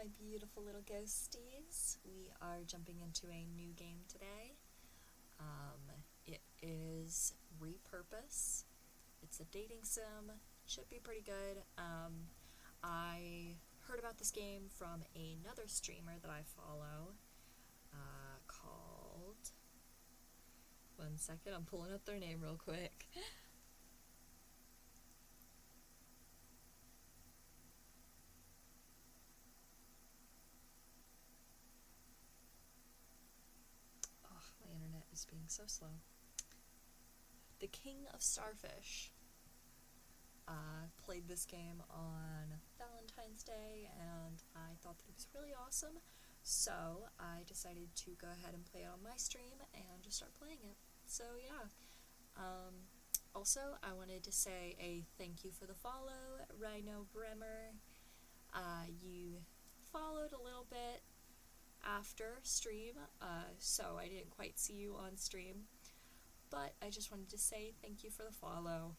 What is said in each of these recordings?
my beautiful little ghosties. We are jumping into a new game today. It is Repurpose. It's a dating sim. Should be pretty good. I heard about this game from another streamer that I follow called... One second, I'm pulling up their name real quick. My internet is being so slow. The King of Starfish played this game on Valentine's Day, and I thought that it was really awesome, so I decided to go ahead and play it on my stream and just start playing it. So yeah. Also, I wanted to say a thank you for the follow, Rhino Bremer. You followed a little bit after stream, so I didn't quite see you on stream, but I just wanted to say thank you for the follow.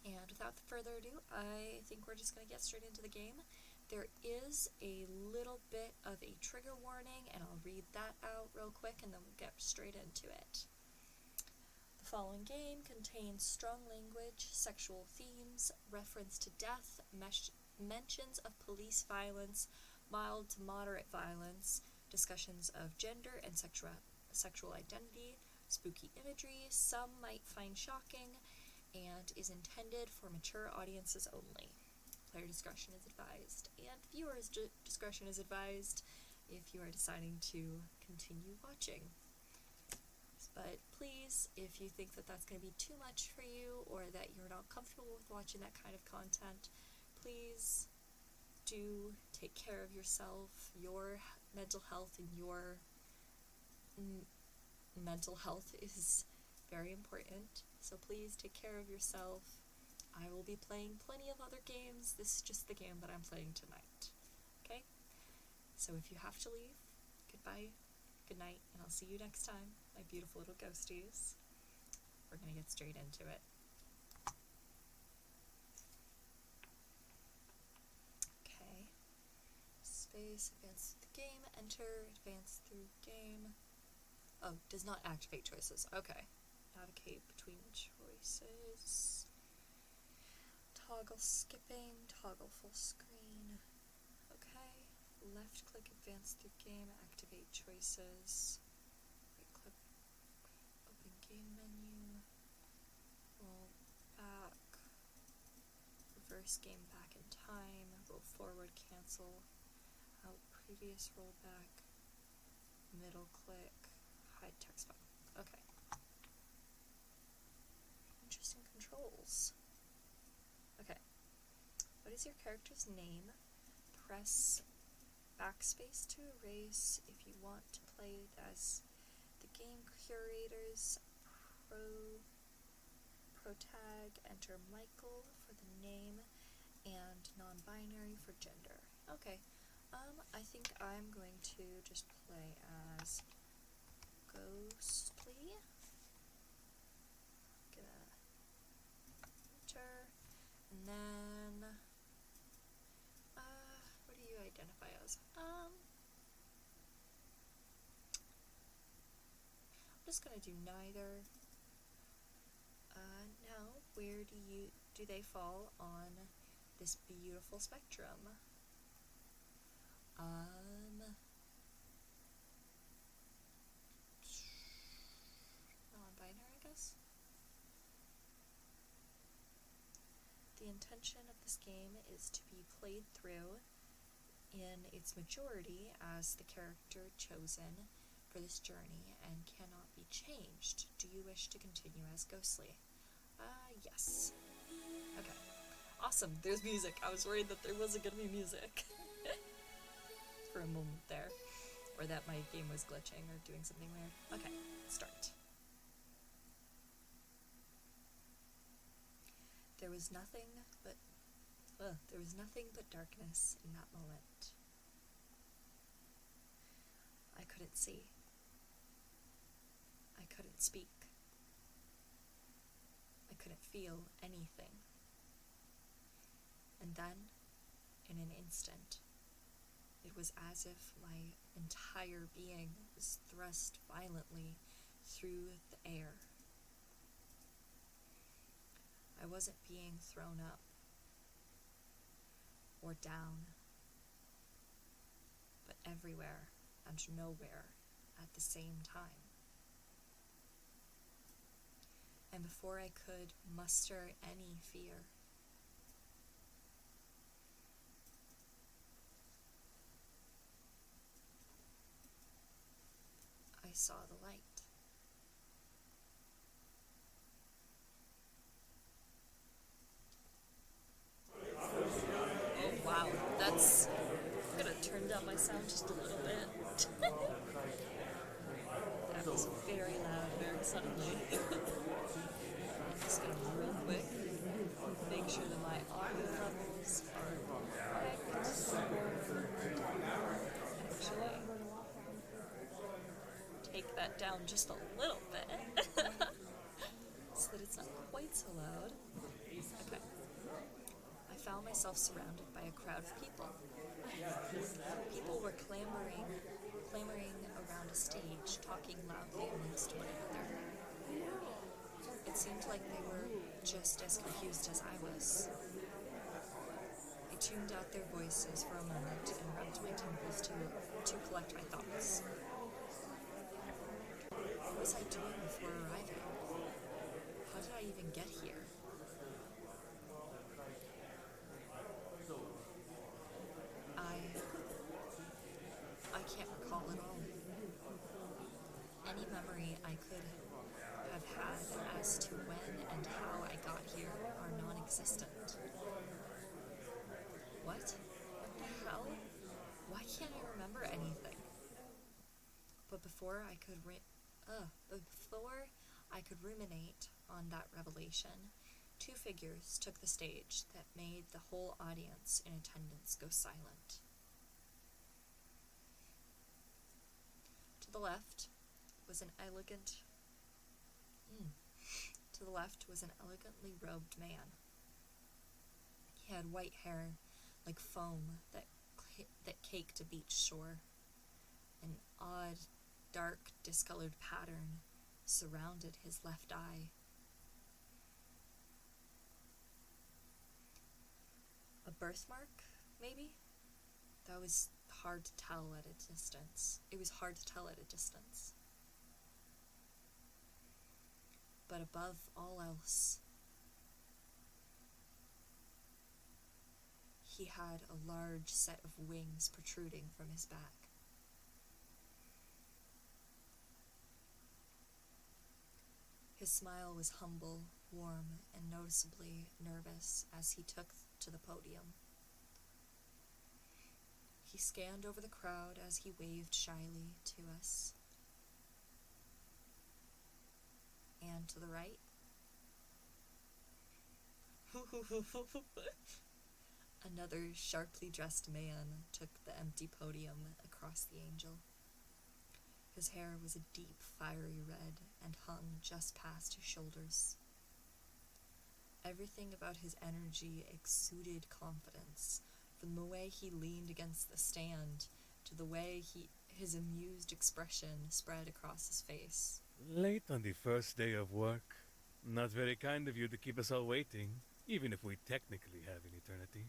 And without further ado, I think we're just going to get straight into the game. There is a little bit of a trigger warning, and I'll read that out real quick, and then we'll get straight into it. The following game contains strong language, sexual themes, reference to death, mentions of police violence, mild to moderate violence, discussions of gender and sexual identity, spooky imagery, some might find shocking, and is intended for mature audiences only. Player discretion is advised, and viewers' discretion is advised if you are deciding to continue watching. But please, if you think that that's going to be too much for you, or that you're not comfortable with watching that kind of content, please do take care of yourself. Your mental health and your mental health is very important, so please take care of yourself. I will be playing plenty of other games. This is just the game that I'm playing tonight. Okay? So if you have to leave, goodbye, good night, and I'll see you next time, my beautiful little ghosties. We're gonna get straight into it. Okay. Space, advance through the game, enter, advance through game. Oh, does not activate choices. Okay. Navigate between choices. Toggle skipping, toggle full screen. Okay. Left click, advance through game, activate choices. Right click, open game menu. Roll back. Reverse game back in time. Roll forward, cancel. Out previous rollback. Middle click. Hide text box. Okay. Interesting controls. Okay. What is your character's name? Press backspace to erase if you want to play it as the game curator's pro tag. Enter Michael for the name and non-binary for gender. Okay. I think I'm going to just play as Ghostly. Gonna enter, and then what do you identify as? I'm just gonna do neither. Now, where do they fall on this beautiful spectrum? Non-binary, I guess? The intention of this game is to be played through in its majority as the character chosen for this journey and cannot be changed. Do you wish to continue as Ghostly? Yes. Okay. Awesome, there's music. I was worried that there wasn't gonna be music for a moment there, or that my game was glitching or doing something weird. Okay, start. There was nothing but darkness in that moment. I couldn't see. I couldn't speak. I couldn't feel anything. And then, in an instant, It was as if my entire being was thrust violently through the air. I wasn't being thrown up or down, but everywhere and nowhere at the same time. And before I could muster any fear, I saw the light. Oh wow, that's... I'm gonna turn down my sound just a little bit. That was very loud, very suddenly. I'm just gonna real quick make sure that my audio levels are correct. Actually, take that down just a little bit so that it's not quite so loud. Okay. I found myself surrounded by a crowd of people. People were clamoring around a stage, talking loudly amongst one another. It seemed like they were just as confused as I was. I tuned out their voices for a moment and rubbed my temples to collect my thoughts. What was I doing before arriving? How did I even get here? I can't recall at all. Any memory I could have had as to when and how I got here are non-existent. What? What the hell? Why can't I remember anything? But before I could ruminate on that revelation, two figures took the stage that made the whole audience in attendance go silent. To the left was an elegantly robed man. He had white hair like foam that caked a beach shore. An odd, dark, discolored pattern surrounded his left eye. A birthmark, maybe? That was hard to tell at a distance. It was hard to tell at a distance. But above all else, he had a large set of wings protruding from his back. His smile was humble, warm, and noticeably nervous as he took to the podium. He scanned over the crowd as he waved shyly to us. And to the right, another sharply dressed man took the empty podium across the angel. His hair was a deep, fiery red and hung just past his shoulders. Everything about his energy exuded confidence, from the way he leaned against the stand to the way his amused expression spread across his face. Late on the first day of work. Not very kind of you to keep us all waiting, even if we technically have an eternity.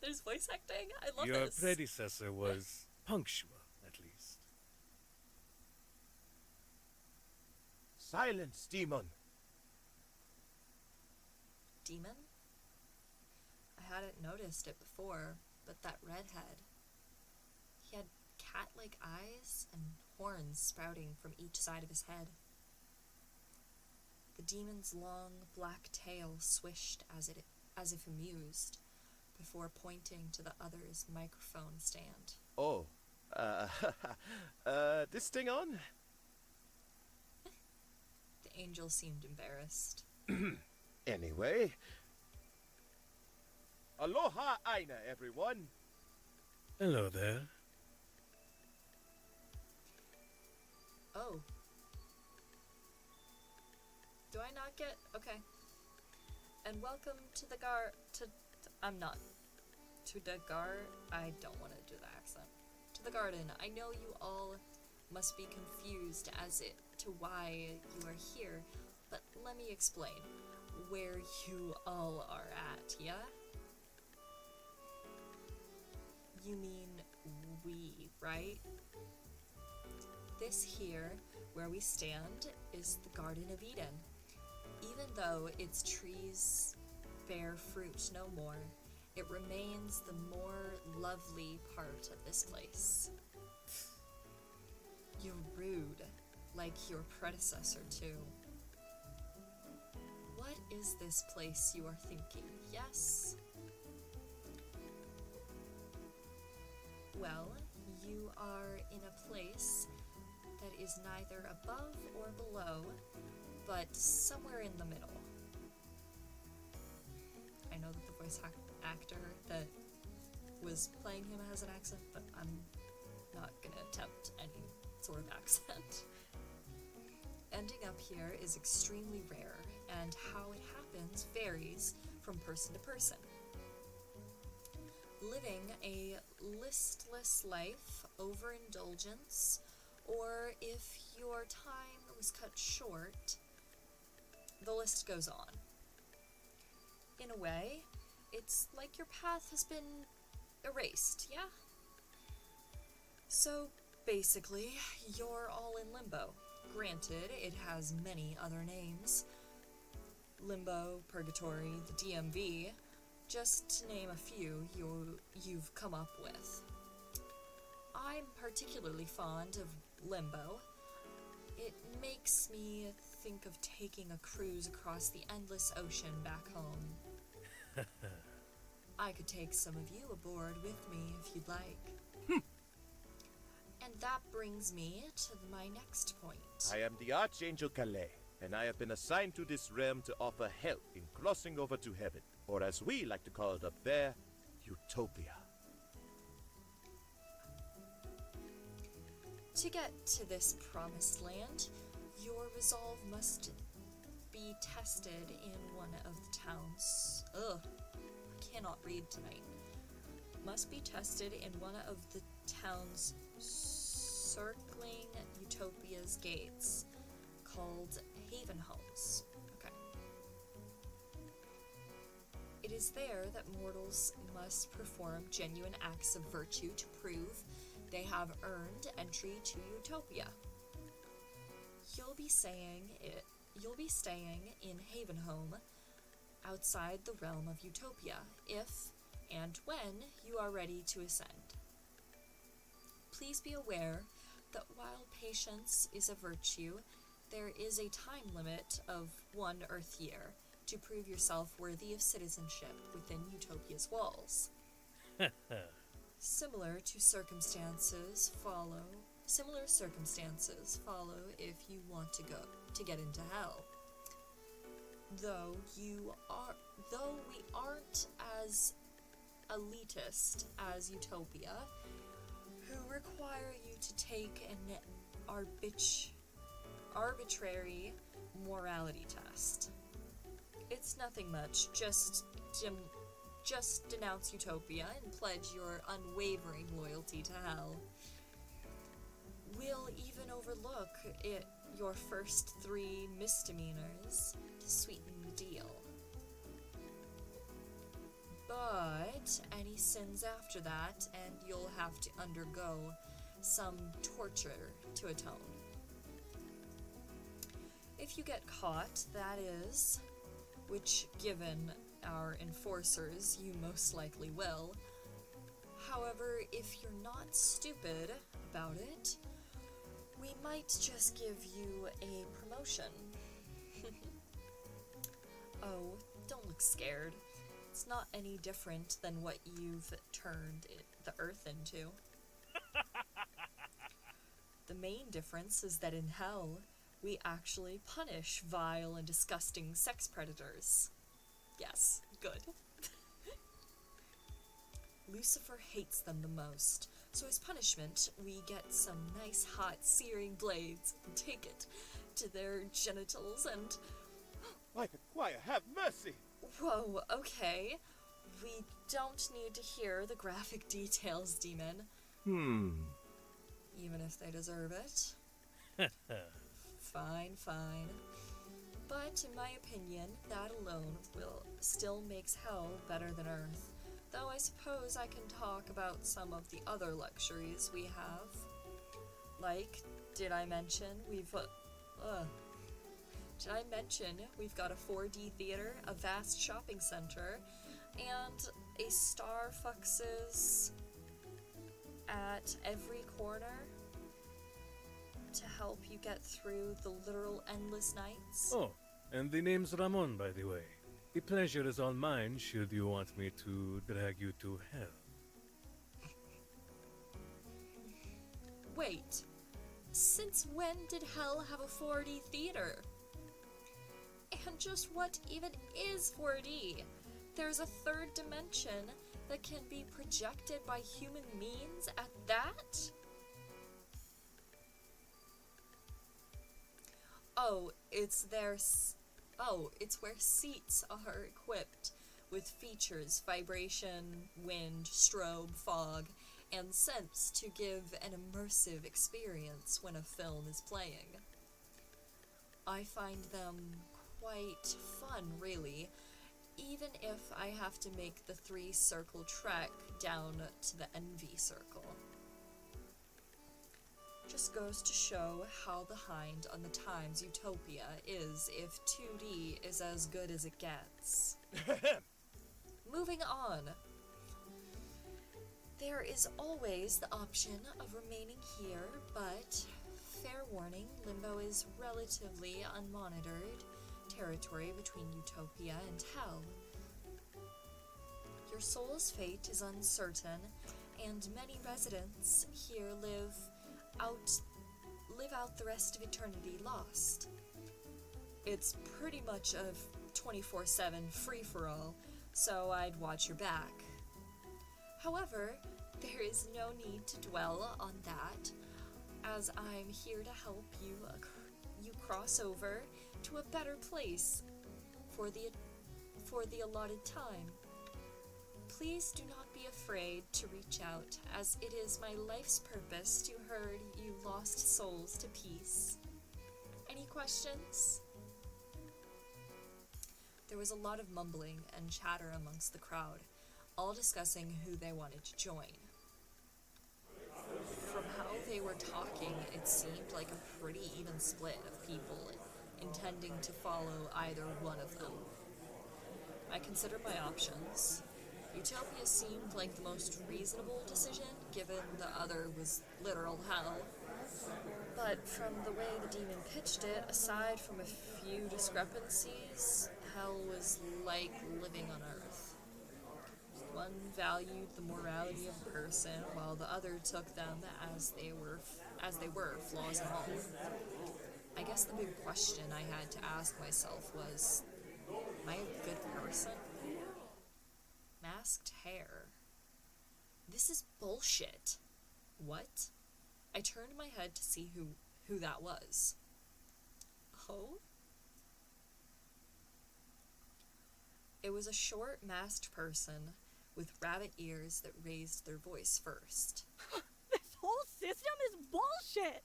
There's voice acting? I love Your this. predecessor was punctual, at least. Silence, demon! Demon? I hadn't noticed it before, but that redhead. He had cat-like eyes and horns sprouting from each side of his head. The demon's long, black tail swished as if amused, before pointing to the other's microphone stand. Oh, this thing on? The angel seemed embarrassed. Anyway. Aloha Aina, everyone! Hello there. Oh. Do I not get... Okay. And welcome to the I'm not. To the I don't want to do the accent. To the garden. I know you all must be confused to why you are here, but let me explain where you all are at, yeah? You mean we, right? This here, where we stand, is the Garden of Eden. Even though its trees bear fruit no more, it remains the more lovely part of this place. You're rude, like your predecessor too. What is this place you are thinking, yes? Well, you are in a place that is neither above or below, but somewhere in the middle. I know that the voice actor that was playing him has an accent, but I'm not gonna attempt any sort of accent. Ending up here is extremely rare, and how it happens varies from person to person. Living a listless life, overindulgence, or if your time was cut short, the list goes on. In a way, it's like your path has been erased, yeah? So, basically, you're all in limbo. Granted, it has many other names. Limbo, Purgatory, the DMV, just to name a few you've come up with. I'm particularly fond of Limbo. It makes me think of taking a cruise across the endless ocean back home. I could take some of you aboard with me if you'd like. And that brings me to my next point. I am the Archangel Calais, and I have been assigned to this realm to offer help in crossing over to heaven, or as we like to call it up there, Utopia. To get to this promised land, your resolve must be tested in one of the towns. I cannot read tonight. Must be tested in one of the towns circling Utopia's gates, called Haven Homes. Okay. It is there that mortals must perform genuine acts of virtue to prove they have earned entry to Utopia. You'll be staying in Haven Home, outside the realm of Utopia, if and when you are ready to ascend. Please be aware that while patience is a virtue, there is a time limit of 1 Earth year to prove yourself worthy of citizenship within Utopia's walls. Similar circumstances follow if you want to get into hell. Though we aren't as elitist as Utopia, who require you to take an arbitrary morality test. It's nothing much, just denounce Utopia and pledge your unwavering loyalty to hell. We'll even overlook your first 3 misdemeanors to sweeten the deal. But any sins after that, and you'll have to undergo some torture to atone. If you get caught, that is, which given our enforcers, you most likely will. However, if you're not stupid about it, we might just give you a promotion. Oh, don't look scared. It's not any different than what you've turned the Earth into. The main difference is that in hell, we actually punish vile and disgusting sex predators. Yes, good. Lucifer hates them the most, so as punishment, we get some nice hot searing blades and take it to their genitals and... Like a choir, have mercy! Whoa, okay. We don't need to hear the graphic details, demon. Even if they deserve it. Fine, fine. But in my opinion, that alone will still makes hell better than Earth. Though I suppose I can talk about some of the other luxuries we have. Like, did I mention we've got a 4D theater, a vast shopping center, and a Starfuxes at every corner to help you get through the literal endless nights? Oh, and the name's Ramon, by the way. The pleasure is all mine should you want me to drag you to hell. Wait, since when did hell have a 4D theater? And just what even is 4D? There's a third dimension that can be projected by human means at that? It's where seats are equipped with features, vibration, wind, strobe, fog, and scents to give an immersive experience when a film is playing. I find them quite fun, really, even if I have to make the 3-circle trek down to the Envy Circle. Just goes to show how behind on the times Utopia is if 2D is as good as it gets. Moving on. There is always the option of remaining here, but fair warning, Limbo is relatively unmonitored territory between Utopia and Hell. Your soul's fate is uncertain, and many residents here live out the rest of eternity lost. It's pretty much a 24/7 free-for-all, so I'd watch your back. However, there is no need to dwell on that, as I'm here to help you cross over to a better place for the allotted time. Please do not be afraid to reach out, as it is my life's purpose to herd you lost souls to peace. Any questions? There was a lot of mumbling and chatter amongst the crowd, all discussing who they wanted to join. From how they were talking, it seemed like a pretty even split of people intending to follow either one of them. I considered my options. Utopia seemed like the most reasonable decision, given the other was literal hell. But from the way the demon pitched it, aside from a few discrepancies, hell was like living on Earth. One valued the morality of a person, while the other took them as they were, flaws and all. I guess the big question I had to ask myself was, am I a good person? Masked hair. This is bullshit. What? I turned my head to see who that was. Oh? It was a short, masked person with rabbit ears that raised their voice first. This whole system is bullshit!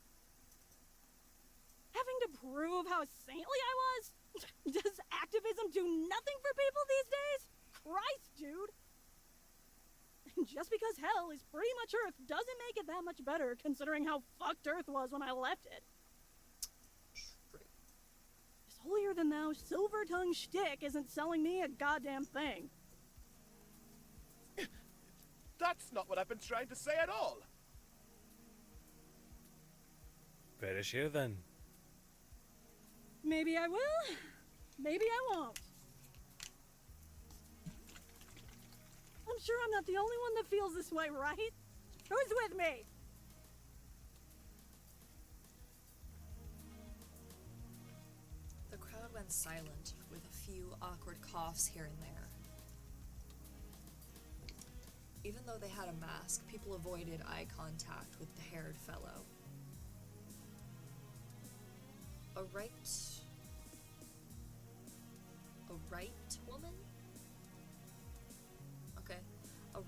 Having to prove how saintly I was? Does activism do nothing for people these days? Christ, dude! Just because hell is pretty much Earth doesn't make it that much better, considering how fucked Earth was when I left it. True. This holier-than-thou, silver-tongued shtick isn't selling me a goddamn thing. That's not what I've been trying to say at all. Perish here then. Maybe I will, maybe I won't. I'm sure I'm not the only one that feels this way, right? Who's with me? The crowd went silent, with a few awkward coughs here and there. Even though they had a mask, people avoided eye contact with the haired fellow. A right woman? Okay.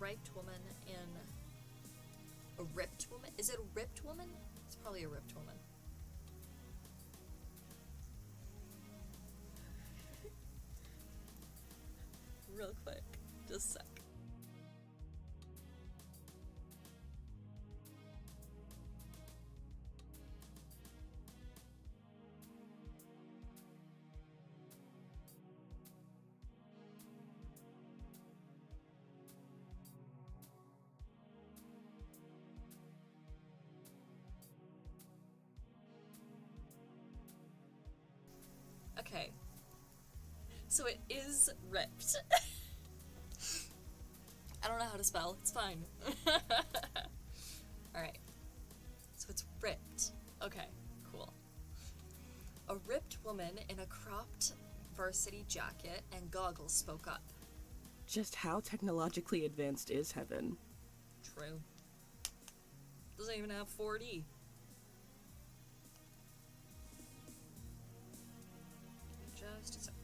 ripped woman in... A ripped woman? Is it a ripped woman? It's probably a ripped woman. Real quick. Just a sec. Okay. So it is ripped. I don't know how to spell. It's fine. Alright. So it's ripped. Okay, cool. A ripped woman in a cropped varsity jacket and goggles spoke up. Just how technologically advanced is heaven? True. Doesn't even have 4D. Just a sec.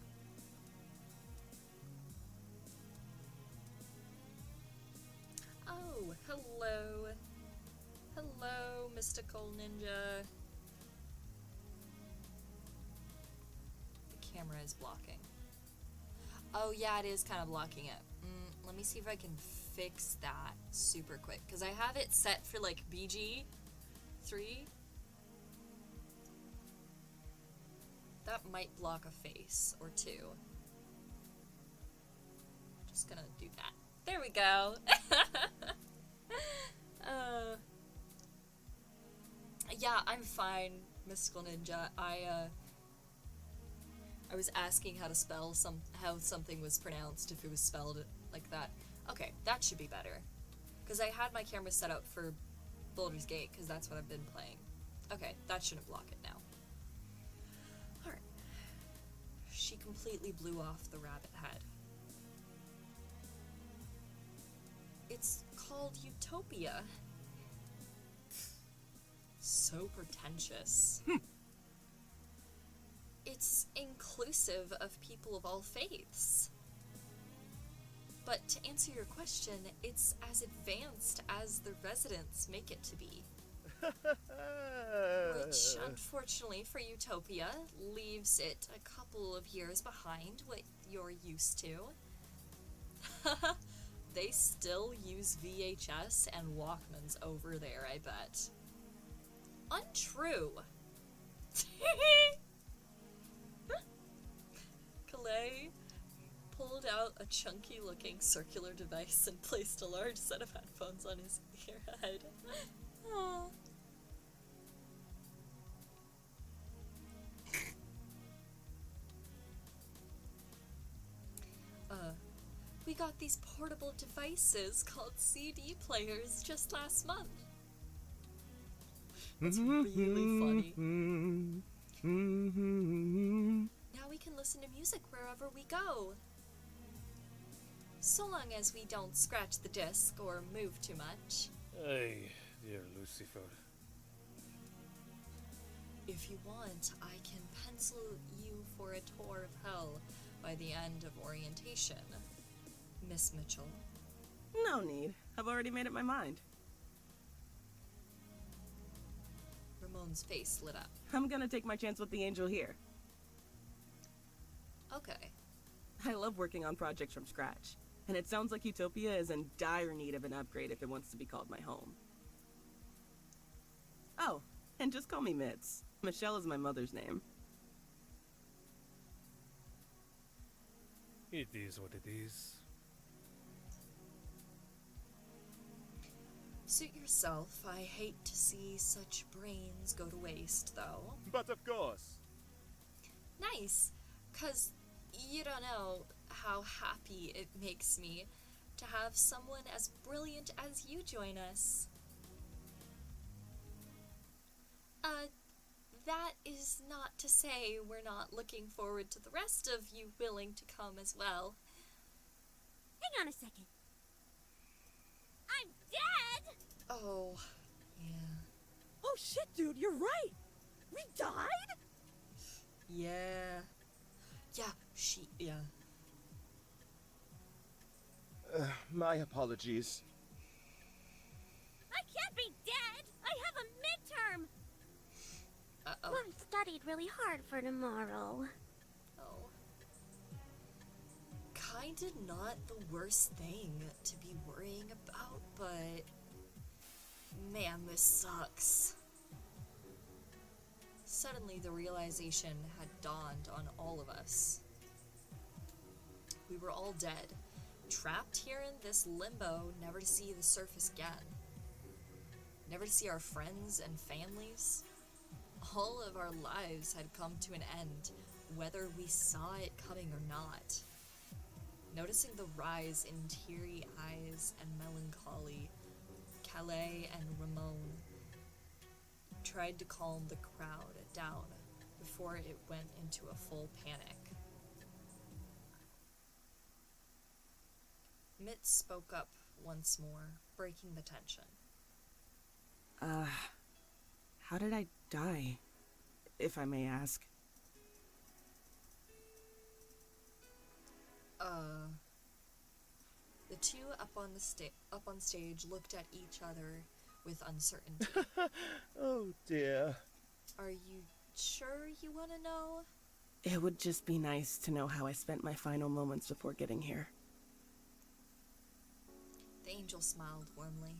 Oh, hello. Hello, mystical ninja. The camera is blocking. Oh yeah, it is kind of blocking it. Let me see if I can fix that super quick, because I have it set for like BG 3. That might block a face or two. Just gonna do that. There we go. Yeah, I'm fine, Mystical Ninja. I was asking how to spell how something was pronounced, if it was spelled like that. Okay, that should be better. Because I had my camera set up for Baldur's Gate, because that's what I've been playing. Okay, that shouldn't block it now. Alright. She completely blew off the rabbit head. It's called Utopia. So pretentious. It's inclusive of people of all faiths. But to answer your question, it's as advanced as the residents make it to be. Which, unfortunately for Utopia, leaves it a couple of years behind what you're used to. They still use VHS and Walkmans over there, I bet. Untrue. Calais pulled out a chunky-looking circular device and placed a large set of headphones on his ear-head. Aww. We got these portable devices called CD players just last month. That's really funny. Now we can listen to music wherever we go. So long as we don't scratch the disc or move too much. Ay, dear Lucifer. If you want, I can pencil you for a tour of hell by the end of orientation, Miss Mitchell. No need. I've already made up my mind. Ramon's face lit up. I'm gonna take my chance with the angel here. Okay. I love working on projects from scratch, and it sounds like Utopia is in dire need of an upgrade if it wants to be called my home. Oh, and just call me Mitz. Michelle is my mother's name. It is what it is. Suit yourself. I hate to see such brains go to waste, though. But of course. Nice, 'cause you don't know how happy it makes me to have someone as brilliant as you join us. That is not to say we're not looking forward to the rest of you willing to come as well. Hang on a second. I'm dead! Oh, yeah. Oh shit, dude, you're right! We died? Yeah. Yeah, yeah. My apologies. I can't be dead! I have a midterm! Uh-oh. I studied really hard for tomorrow. Oh. Kinda not the worst thing to be worrying about, but man, this sucks. Suddenly, the realization had dawned on all of us. We were all dead, trapped here in this limbo, never to see the surface again. Never to see our friends and families. All of our lives had come to an end, whether we saw it coming or not. Noticing the rise in teary eyes and melancholy, Calais and Ramon tried to calm the crowd down before it went into a full panic. Mitt spoke up once more, breaking the tension. How did I die, if I may ask? The two up on stage looked at each other with uncertainty. Oh dear. Are you sure you want to know? It would just be nice to know how I spent my final moments before getting here. The angel smiled warmly.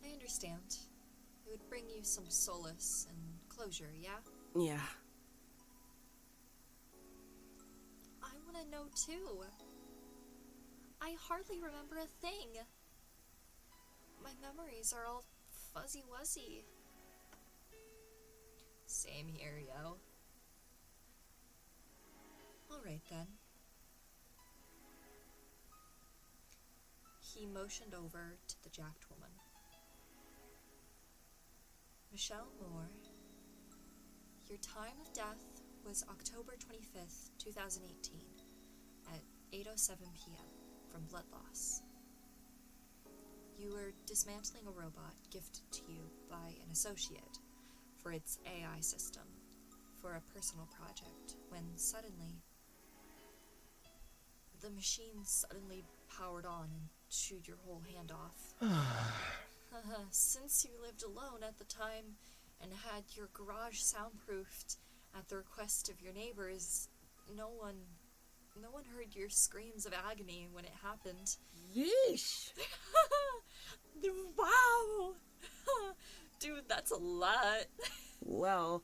I understand. It would bring you some solace and closure, yeah? Yeah. I want to know too. I hardly remember a thing. My memories are all fuzzy-wuzzy. Same here, yo. Alright then. He motioned over to the jacked woman. Michelle Moore, your time of death was October 25th, 2018, at 8:07 p.m. from blood loss. You were dismantling a robot gifted to you by an associate for its AI system for a personal project when suddenly the machine suddenly powered on and chewed your whole hand off. Since you lived alone at the time and had your garage soundproofed at the request of your neighbors, no one heard your screams of agony when it happened. Yeesh! Wow! Dude, that's a lot. Well,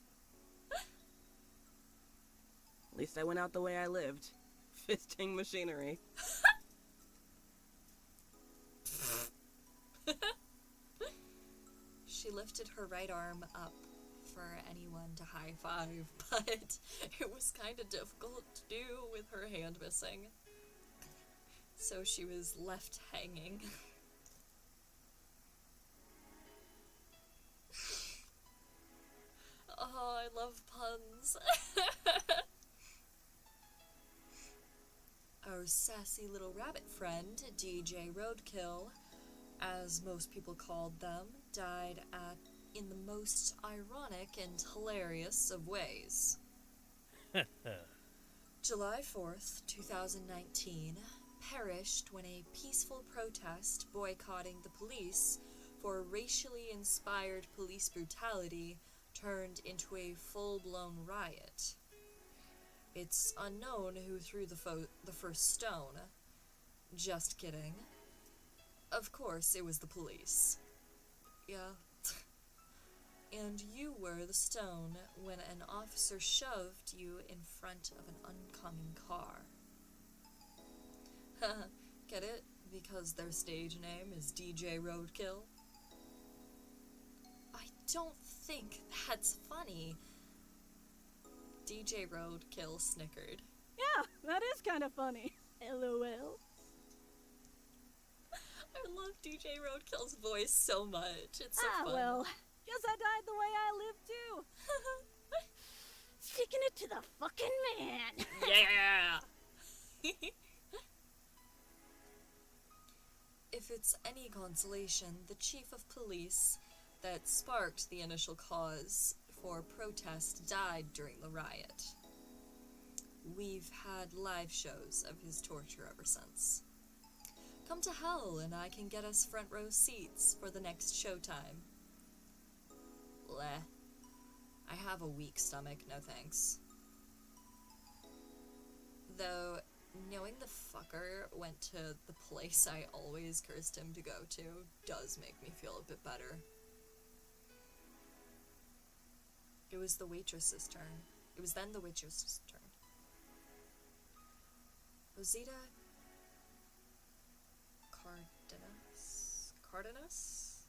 at least I went out the way I lived. Fisting machinery. She lifted her right arm up for anyone to high five, but it was kind of difficult to do with her hand missing. So she was left hanging. Oh, I love puns. Our sassy little rabbit friend, DJ Roadkill, as most people called them, died in the most ironic and hilarious of ways. July 4th, 2019, perished when a peaceful protest boycotting the police for racially inspired police brutality turned into a full-blown riot. It's unknown who threw the first stone. Just kidding. Of course, it was the police. Yeah. And you were the stone when an officer shoved you in front of an oncoming car. Get it? Because their stage name is DJ Roadkill? I don't think that's funny. DJ Roadkill snickered. Yeah, that is kind of funny. LOL. I love DJ Roadkill's voice so much. It's so fun. Well, guess I died the way I lived too. Sticking it to the fucking man. Yeah! If it's any consolation, the chief of police that sparked the initial cause for protest died during the riot. We've had live shows of his torture ever since. Come to hell and I can get us front row seats for the next showtime. Bleh. I have a weak stomach, no thanks. Though, knowing the fucker went to the place I always cursed him to go to does make me feel a bit better. It was the waitress's turn. It was then the waitress's turn. Rosita Cardenas?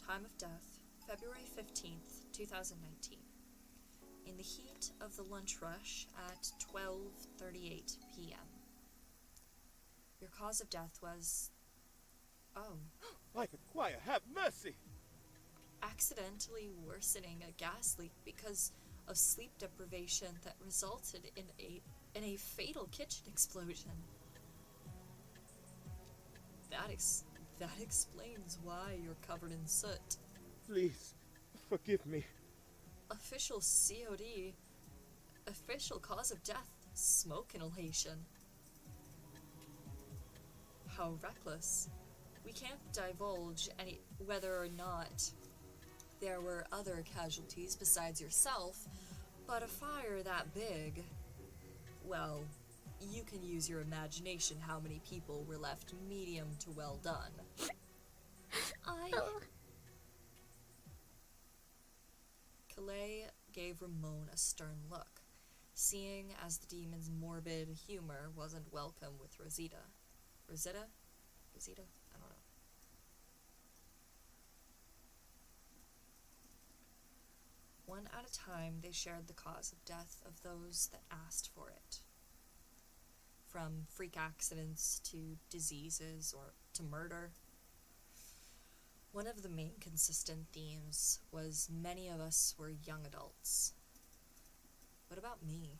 Time of death, February 15th, 2019. In the heat of the lunch rush at 12:38 p.m. Your cause of death was... Oh. Like a choir, have mercy! Accidentally worsening a gas leak because of sleep deprivation that resulted in a fatal kitchen explosion. That explains why you're covered in soot. Please, forgive me. Official COD. Official cause of death, smoke inhalation. How reckless. We can't divulge whether or not there were other casualties besides yourself, but a fire that big, well, you can use your imagination how many people were left medium to well done. Calais gave Ramon a stern look, seeing as the demon's morbid humor wasn't welcome with Rosita? I don't know. One at a time, they shared the cause of death of those that asked for it. From freak accidents to diseases or to murder. One of the main consistent themes was many of us were young adults. What about me?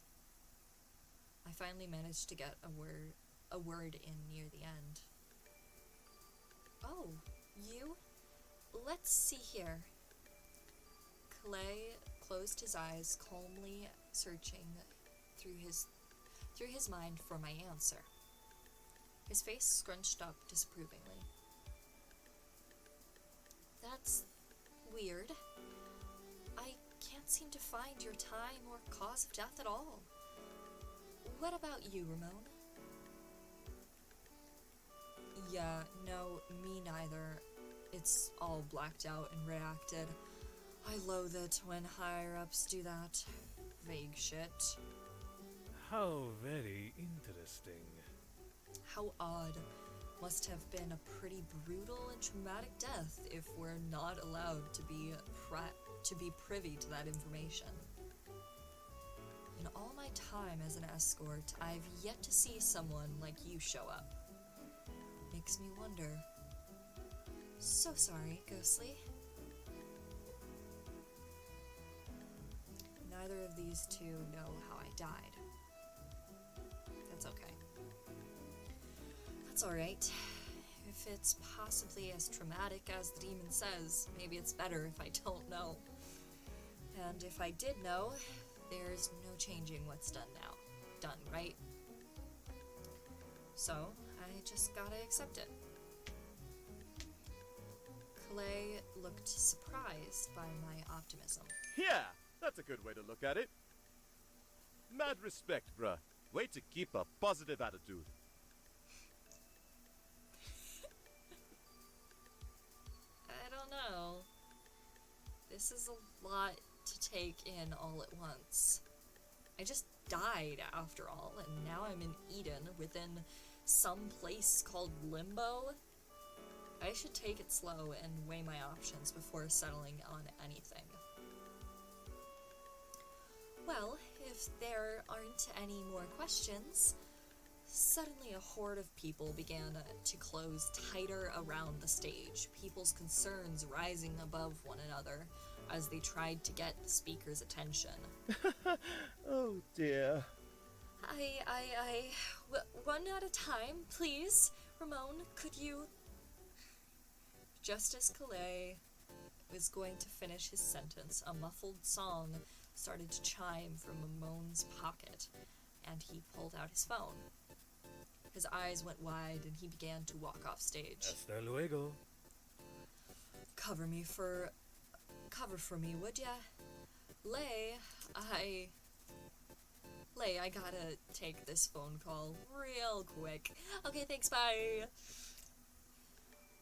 I finally managed to get a word in near the end. Oh, you? Let's see here. Calais closed his eyes, calmly searching through his mind for my answer. His face scrunched up disapprovingly. That's weird. I can't seem to find your time or cause of death at all. What about you, Ramon? Yeah, no, me neither. It's all blacked out and reacted. I loathe it when higher-ups do that vague shit. How very interesting. How odd. Must have been a pretty brutal and traumatic death if we're not allowed to be privy to that information. In all my time as an escort, I've yet to see someone like you show up. Makes me wonder. So sorry, Ghostly. Neither of these two know how I died. That's okay. That's alright. If it's possibly as traumatic as the demon says, maybe it's better if I don't know. And if I did know, there's no changing what's done now. Done, right? So, I just gotta accept it. Calais looked surprised by my optimism. Yeah, that's a good way to look at it. Mad respect, bruh. Way to keep a positive attitude. I don't know. This is a lot to take in all at once. I just died after all, and now I'm in Eden within some place called Limbo. I should take it slow and weigh my options before settling on anything. Well, if there aren't any more questions, suddenly a horde of people began to close tighter around the stage, people's concerns rising above one another as they tried to get the speaker's attention. Oh dear. One at a time, please. Ramon, could you... Just as Calais was going to finish his sentence, a muffled song started to chime from Ramon's pocket, and he pulled out his phone. His eyes went wide and he began to walk off stage. Hasta luego. Cover for me, would ya? Lay, I gotta take this phone call real quick. Okay, thanks, bye.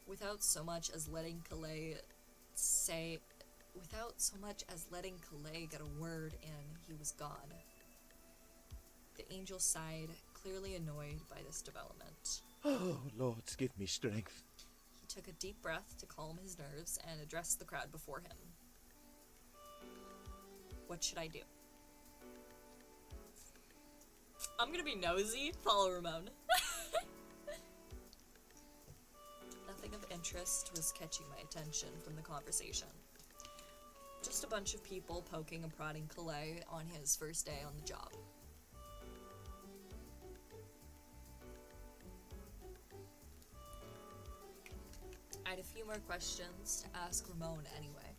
Without so much as letting Calais get a word in, he was gone. The angel sighed, clearly annoyed by this development. Oh, Lords, give me strength. He took a deep breath to calm his nerves and addressed the crowd before him. What should I do? I'm gonna be nosy. Follow Ramon. Nothing of interest was catching my attention from the conversation. Just a bunch of people poking and prodding Calais on his first day on the job. I had a few more questions to ask Ramon anyway.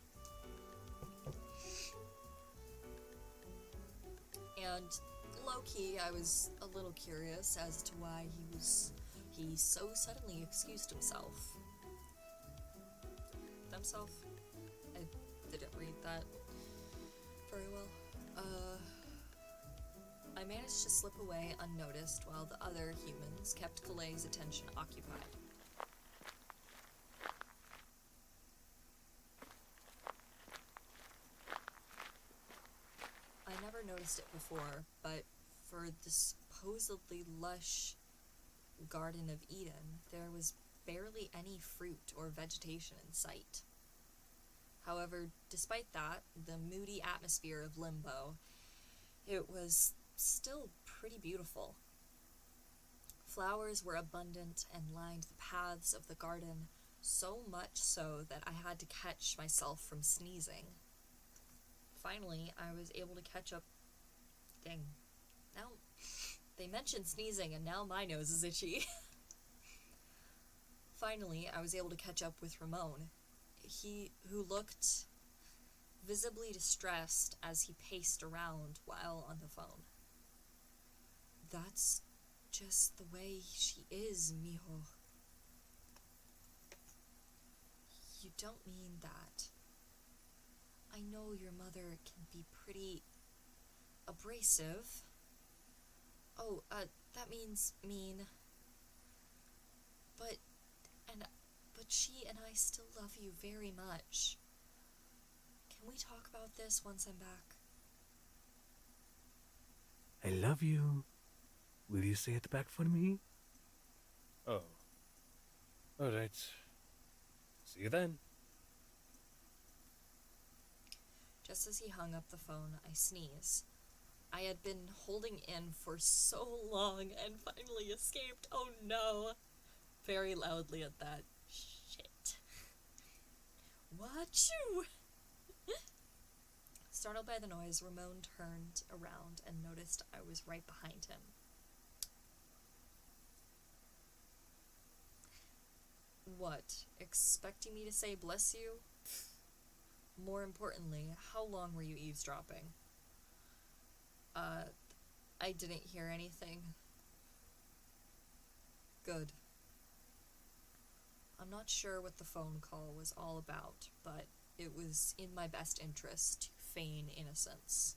And low-key, I was a little curious as to why he so suddenly excused himself. Themself? I didn't read that very well. I managed to slip away unnoticed while the other humans kept Calais' attention occupied. I never noticed it before, but for the supposedly lush Garden of Eden, there was barely any fruit or vegetation in sight. However, despite that, the moody atmosphere of Limbo, it was still pretty beautiful. Flowers were abundant and lined the paths of the garden, so much so that I had to catch myself from sneezing. Finally, I was able to catch up. Dang. Now, they mentioned sneezing and now my nose is itchy. Finally, I was able to catch up with Ramon, who looked visibly distressed as he paced around while on the phone. That's just the way she is, mijo. You don't mean that. I know your mother can be pretty abrasive. Oh, that means mean. But she and I still love you very much. Can we talk about this once I'm back? I love you. Will you say it back for me? Oh. Alright. See you then. Just as he hung up the phone, I sneezed. I had been holding in for so long and finally escaped. Oh no! Very loudly at that. Shit. Wachoo! Startled by the noise, Ramon turned around and noticed I was right behind him. What? Expecting me to say bless you? More importantly, how long were you eavesdropping? I didn't hear anything. Good. I'm not sure what the phone call was all about, but it was in my best interest to feign innocence.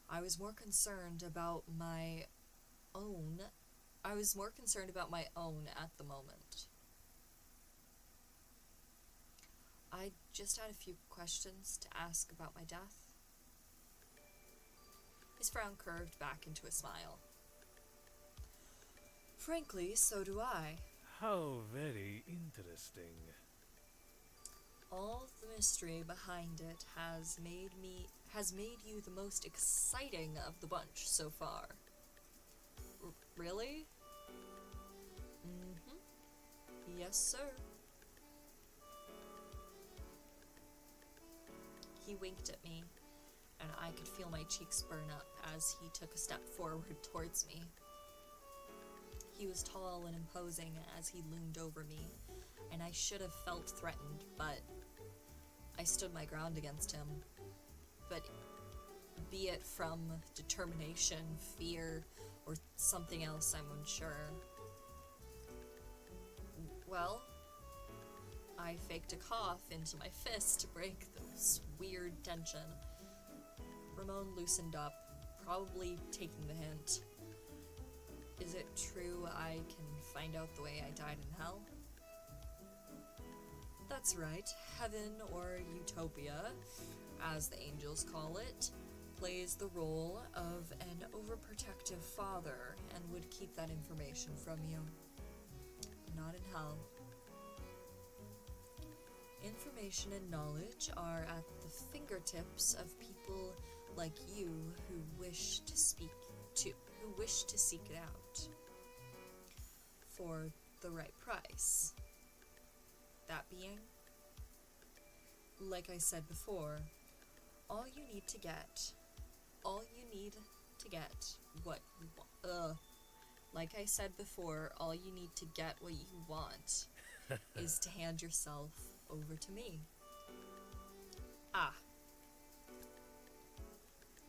I was more concerned about my own at the moment. I just had a few questions to ask about my death. His frown curved back into a smile. Frankly, so do I. How very interesting. All the mystery behind it has made you the most exciting of the bunch so far. Really? Mm-hmm. Yes, sir. He winked at me, and I could feel my cheeks burn up as he took a step forward towards me. He was tall and imposing as he loomed over me, and I should have felt threatened, but I stood my ground against him. But be it from determination, fear, or something else, I'm unsure. Well, I faked a cough into my fist to break this weird tension. Ramon loosened up, probably taking the hint. Is it true I can find out the way I died in hell? That's right. Heaven, or Utopia, as the angels call it, plays the role of an overprotective father and would keep that information from you. Not in hell. Information and knowledge are at the fingertips of people like you who wish to seek it out for the right price. That being, like I said before, all you need to get what you want. Like I said before, all you need to get what you want is to hand yourself over to me.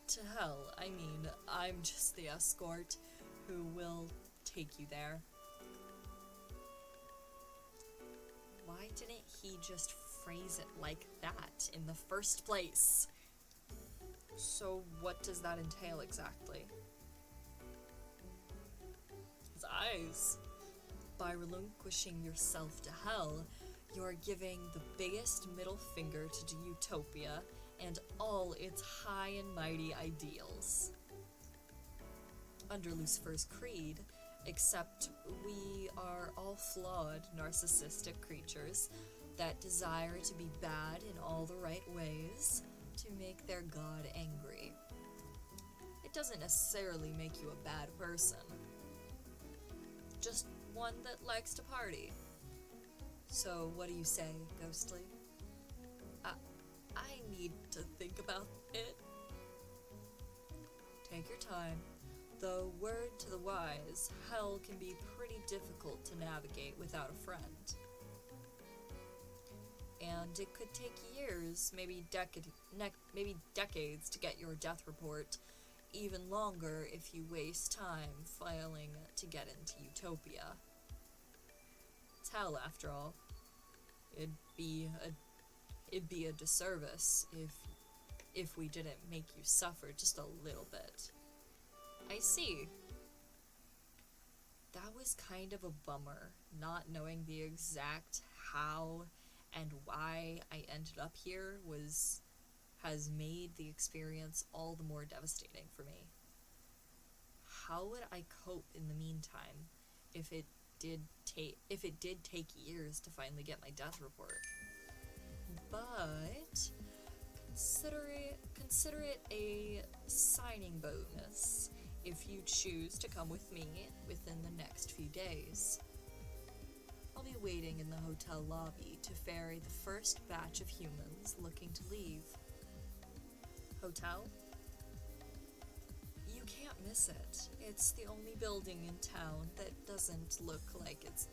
To hell, I mean, I'm just the escort who will take you there. Why didn't he just phrase it like that in the first place? So what does that entail exactly? His eyes. By relinquishing yourself to hell, you're giving the biggest middle finger to Utopia and all its high and mighty ideals. Under Lucifer's creed, except we are all flawed, narcissistic creatures that desire to be bad in all the right ways to make their god angry. It doesn't necessarily make you a bad person, just one that likes to party. So what do you say, Ghostly? I need to think about it. Take your time. Though word to the wise, hell can be pretty difficult to navigate without a friend. And it could take years, maybe decades to get your death report, even longer if you waste time filing to get into Utopia. It's hell, after all. It'd be a disservice if we didn't make you suffer just a little bit. I see. That was kind of a bummer, not knowing the exact how and why I ended up here has made the experience all the more devastating for me. How would I cope in the meantime if it did take years to finally get my death report? But consider it a signing bonus if you choose to come with me within the next few days. I'll be waiting in the hotel lobby to ferry the first batch of humans looking to leave. Hotel? You can't miss it. It's the only building in town that doesn't look like it's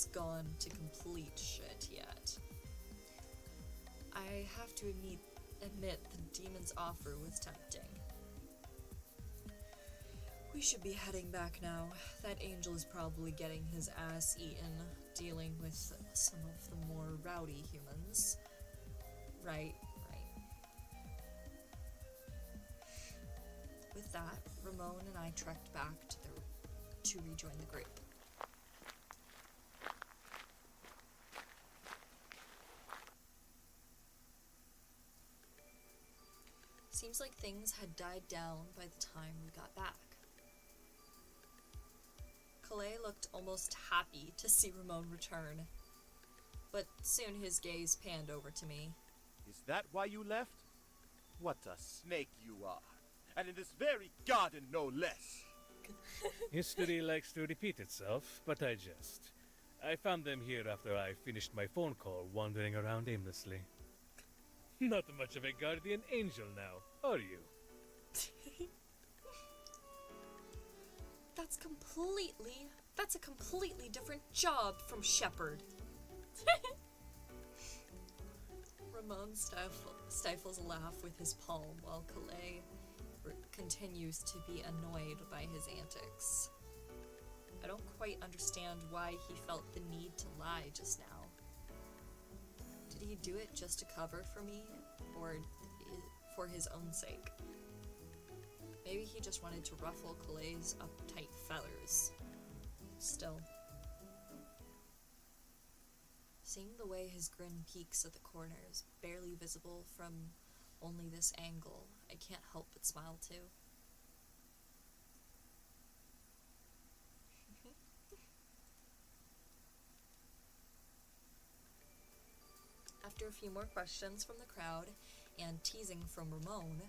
gone to complete shit yet. I have to admit the demon's offer was tempting. We should be heading back now. That angel is probably getting his ass eaten, dealing with some of the more rowdy humans. Right. With that, Ramon and I trekked back to rejoin the group. Seems like things had died down by the time we got back. Calais looked almost happy to see Ramon return, but soon his gaze panned over to me. Is that why you left? What a snake you are. And in this very garden, no less. History likes to repeat itself, but I jest. I found them here after I finished my phone call, wandering around aimlessly. Not much of a guardian angel now, are you? That's a completely different job from Shepherd. Ramon stifles a laugh with his palm while Calais continues to be annoyed by his antics. I don't quite understand why he felt the need to lie just now. Did he do it just to cover for me, or for his own sake? Maybe he just wanted to ruffle Calay's uptight feathers. Still. Seeing the way his grin peaks at the corners, barely visible from only this angle, I can't help but smile too. After a few more questions from the crowd and teasing from Ramon,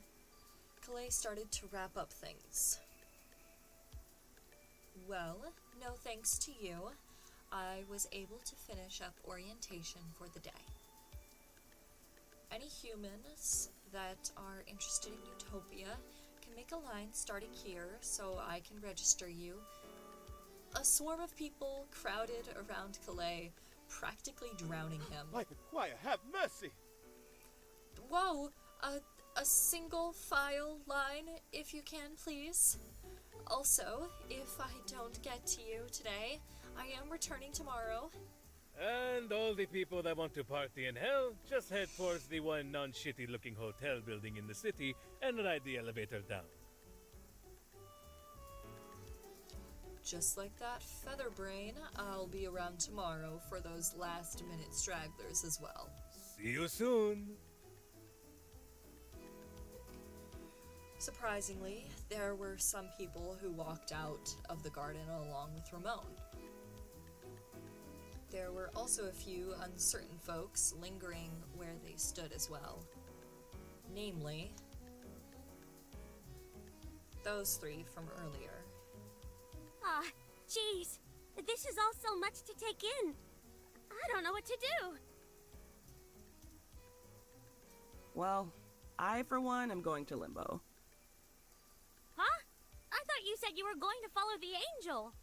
Calais started to wrap up things. Well, no thanks to you, I was able to finish up orientation for the day. Any humans that are interested in Utopia can make a line starting here so I can register you. A swarm of people crowded around Calais, practically drowning him. Like a choir, have mercy! Whoa! A single file line, if you can, please. Also, if I don't get to you today, I am returning tomorrow. And all the people that want to party in hell, just head towards the one non-shitty looking hotel building in the city and ride the elevator down. Just like that, Featherbrain, I'll be around tomorrow for those last-minute stragglers as well. See you soon! Surprisingly, there were some people who walked out of the garden along with Ramon. There were also a few uncertain folks lingering where they stood as well. Namely, those three from earlier. Ah, jeez. This is all so much to take in. I don't know what to do. Well, I, for one, am going to Limbo. Huh? I thought you said you were going to follow the angel.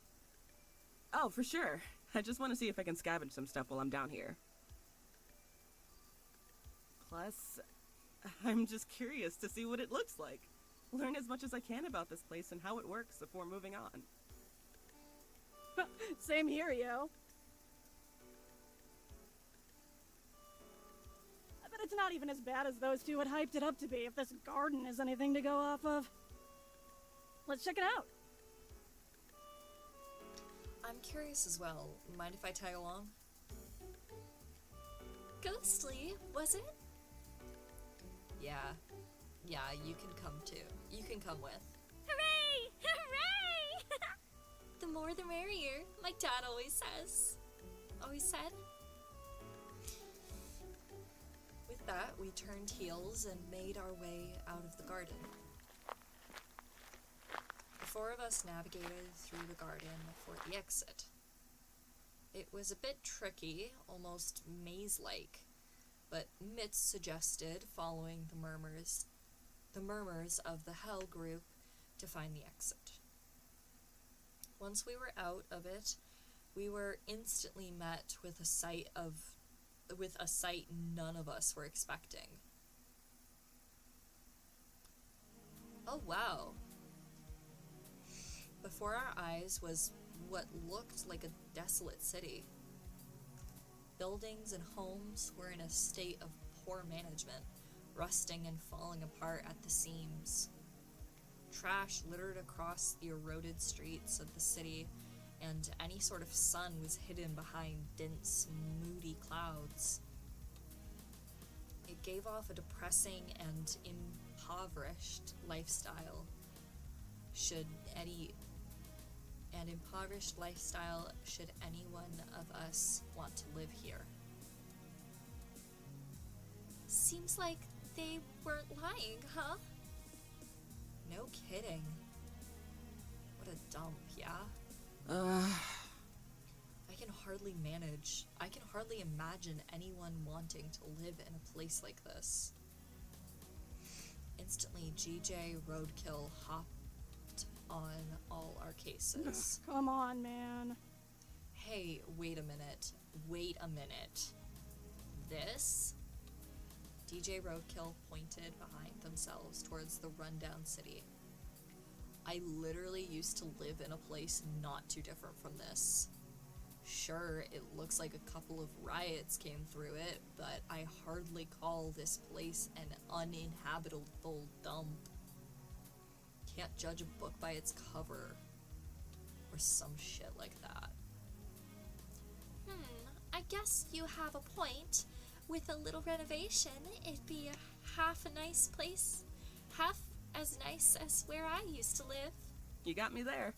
Oh, for sure. I just want to see if I can scavenge some stuff while I'm down here. Plus, I'm just curious to see what it looks like. Learn as much as I can about this place and how it works before moving on. Same here, yo. I bet it's not even as bad as those two had hyped it up to be if this garden is anything to go off of. Let's check it out. I'm curious as well. Mind if I tag along? Ghostly, was it? Yeah, you can come too. You can come with. Hooray! Hooray! The more the merrier, my dad always says. Always said. With that, we turned heels and made our way out of the garden. The four of us navigated through the garden for the exit. It was a bit tricky, almost maze-like, but Mitz suggested following the murmurs of the Hell group to find the exit. Once we were out of it, we were instantly met with a sight none of us were expecting. Oh wow. Before our eyes was what looked like a desolate city. Buildings and homes were in a state of poor management, rusting and falling apart at the seams. Trash littered across the eroded streets of the city, and any sort of sun was hidden behind dense, moody clouds. It gave off a depressing and impoverished lifestyle. Should any one of us want to live here. Seems like they weren't lying, huh? No kidding. What a dump, yeah? I can hardly imagine anyone wanting to live in a place like this. Instantly, GJ Roadkill hopped on all our cases. Come on, man. Hey, wait a minute. This? DJ Roadkill pointed behind themselves towards the rundown city. I literally used to live in a place not too different from this. Sure, it looks like a couple of riots came through it, but I hardly call this place an uninhabitable dump. Can't judge a book by its cover. Or some shit like that. I guess you have a point. With a little renovation, it'd be half a nice place. Half as nice as where I used to live. You got me there.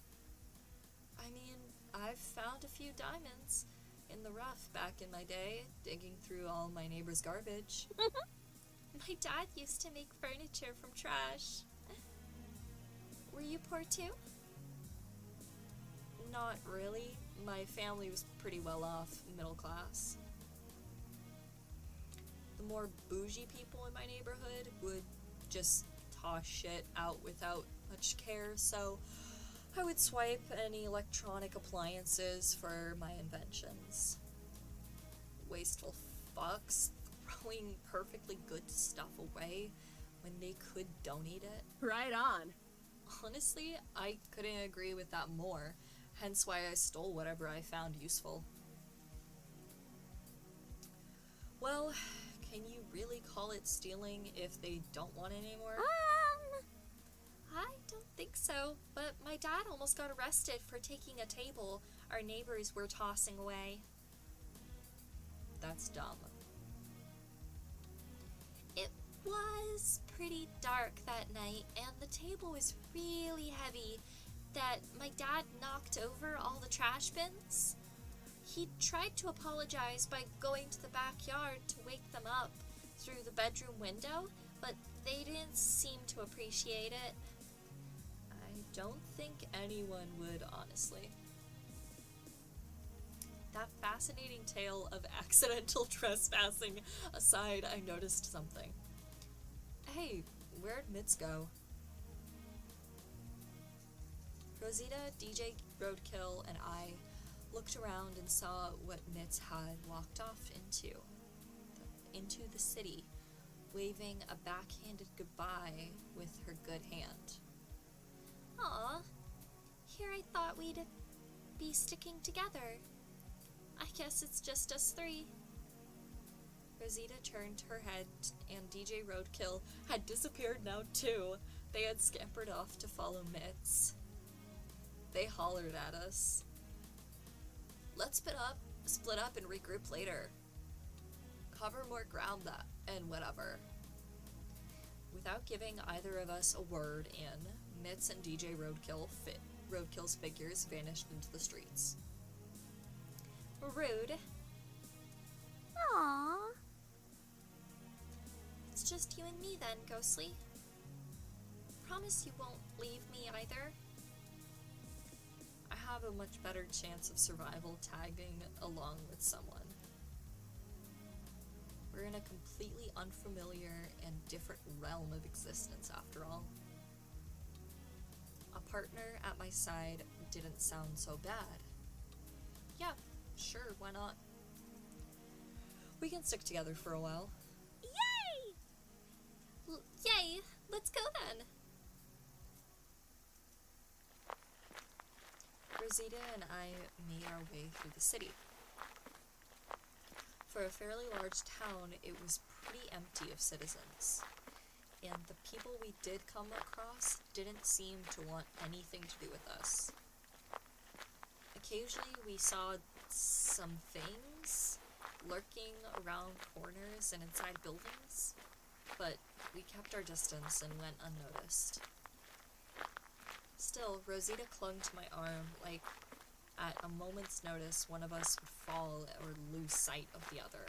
I mean, I've found a few diamonds in the rough back in my day, digging through all my neighbors' garbage. My dad used to make furniture from trash. Were you poor too? Not really. My family was pretty well off, middle class. The more bougie people in my neighborhood would just toss shit out without much care, so I would swipe any electronic appliances for my inventions. Wasteful fucks throwing perfectly good stuff away when they could donate it. Right on. Honestly, I couldn't agree with that more, hence why I stole whatever I found useful. Well, can you really call it stealing if they don't want it anymore? I don't think so, but my dad almost got arrested for taking a table our neighbors were tossing away. That's dumb. It was pretty dark that night, and the table was really heavy that my dad knocked over all the trash bins. He tried to apologize by going to the backyard to wake them up through the bedroom window, but they didn't seem to appreciate it. I don't think anyone would, honestly. That fascinating tale of accidental trespassing aside, I noticed something. Hey, where'd Mitz go? Rosita, DJ Roadkill, and I looked around and saw what Mitz had walked off into the city, waving a backhanded goodbye with her good hand. Aw, here I thought we'd be sticking together. I guess it's just us three. Rosita turned her head, and DJ Roadkill had disappeared now too. They had scampered off to follow Mitz. They hollered at us. Let's split up and regroup later. Cover more ground and whatever. Without giving either of us a word in, Mitz and DJ Roadkill's figures vanished into the streets. Rude. Aww. It's just you and me then, Ghostly. Promise you won't leave me either. I have a much better chance of survival tagging along with someone. We're in a completely unfamiliar and different realm of existence after all. A partner at my side didn't sound so bad. Yeah, sure, why not? We can stick together for a while. Yay! Yay! Let's go then. Rosita and I made our way through the city. For a fairly large town, it was pretty empty of citizens, and the people we did come across didn't seem to want anything to do with us. Occasionally we saw some things lurking around corners and inside buildings, but we kept our distance and went unnoticed. Still, Rosita clung to my arm like at a moment's notice one of us would fall or lose sight of the other.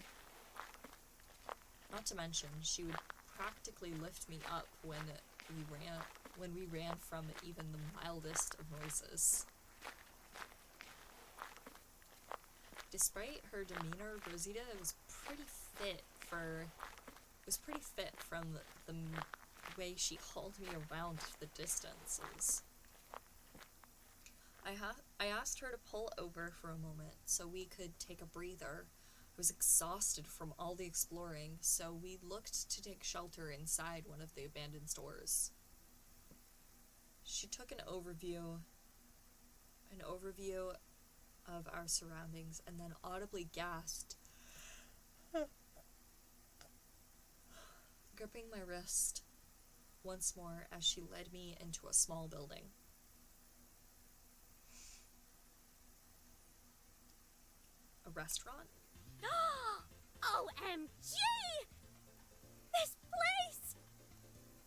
Not to mention, she would practically lift me up when we ran from even the mildest of noises. Despite her demeanor, Rosita was pretty fit from the way she hauled me around the distances. I asked her to pull over for a moment so we could take a breather. I was exhausted from all the exploring, so we looked to take shelter inside one of the abandoned stores. She took an overview of our surroundings, and then audibly gasped, gripping my wrist once more as she led me into a small building. A restaurant? OMG! This place!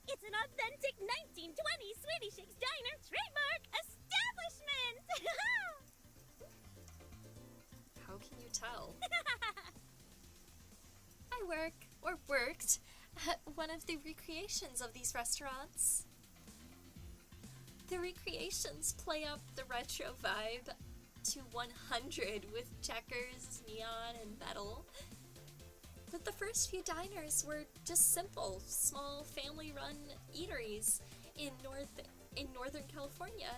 It's an authentic 1920s Sweetie Shakes Diner trademark establishment! How can you tell? I worked at one of the recreations of these restaurants. The recreations play up the retro vibe to 100 with checkers, neon, and metal. But the first few diners were just simple, small, family-run eateries in Northern California.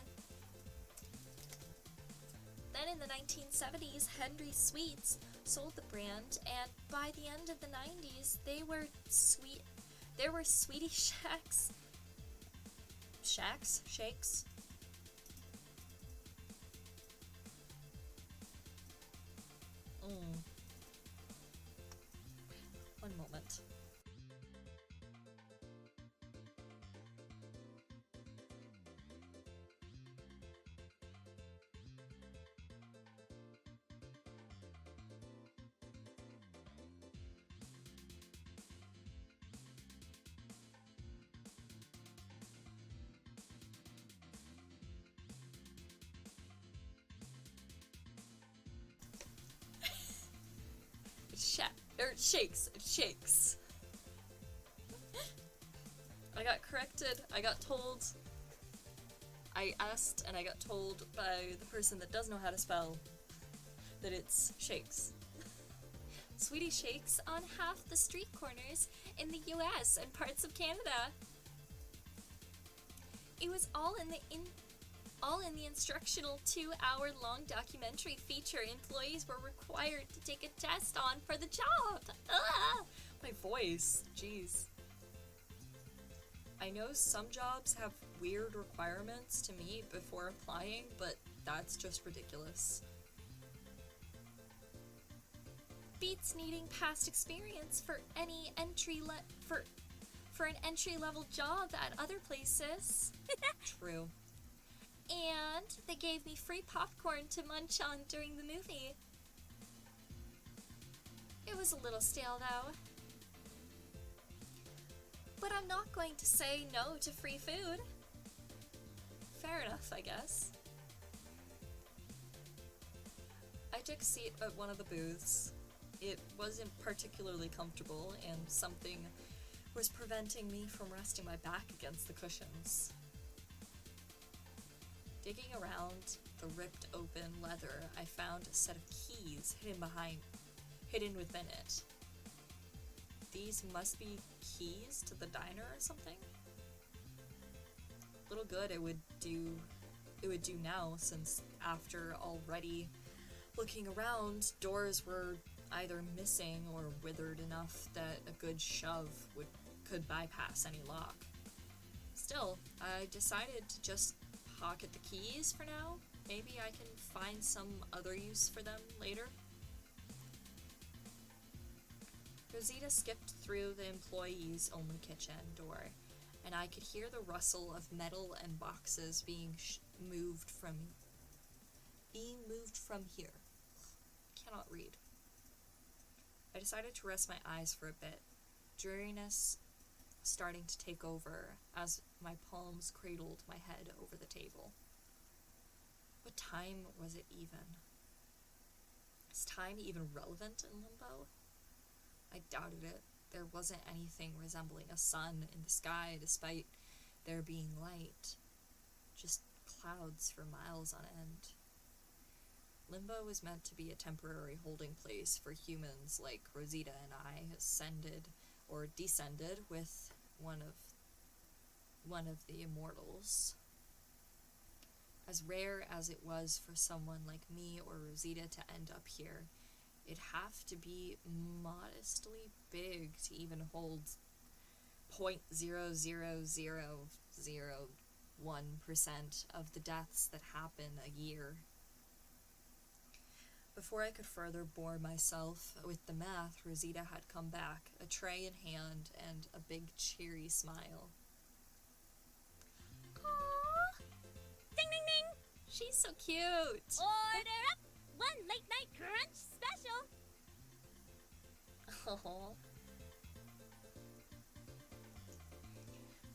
Then in the 1970s, Henry Sweets sold the brand, and by the end of the 90s, there were Sweetie Shakes. Shakes? One moment. Shakes. I got corrected. I asked and I got told by the person that does know how to spell that it's shakes. Sweetie Shakes on half the street corners in the US and parts of Canada. It was all in the instructional 2-hour-long documentary feature employees were required to take a test on for the job. Ugh. My voice, jeez. I know some jobs have weird requirements to meet before applying, but that's just ridiculous. Beats needing past experience for any for an entry-level job at other places. True. And they gave me free popcorn to munch on during the movie. It was a little stale, though. But I'm not going to say no to free food. Fair enough, I guess. I took a seat at one of the booths. It wasn't particularly comfortable, and something was preventing me from resting my back against the cushions. Digging around the ripped open leather, I found a set of keys hidden within it. These must be keys to the diner or something? Little good it would do now, since after already looking around, doors were either missing or withered enough that a good shove could bypass any lock. Still, I decided to just pocket the keys for now. Maybe I can find some other use for them later. Rosita skipped through the employees-only kitchen door, and I could hear the rustle of metal and boxes being moved from here. Cannot read. I decided to rest my eyes for a bit, dreariness starting to take over as my palms cradled my head over the table. What time was it even? Is time even relevant in Limbo? I doubted it. There wasn't anything resembling a sun in the sky despite there being light. Just clouds for miles on end. Limbo was meant to be a temporary holding place for humans like Rosita and I, ascended or descended with one of the immortals. As rare as it was for someone like me or Rosita to end up here, it'd have to be modestly big to even hold .0000 1% of the deaths that happen a year. Before I could further bore myself with the math, Rosita had come back, a tray in hand and a big cheery smile. Aww. Ding ding ding! She's so cute! Order up! One late night crunch special! Aww.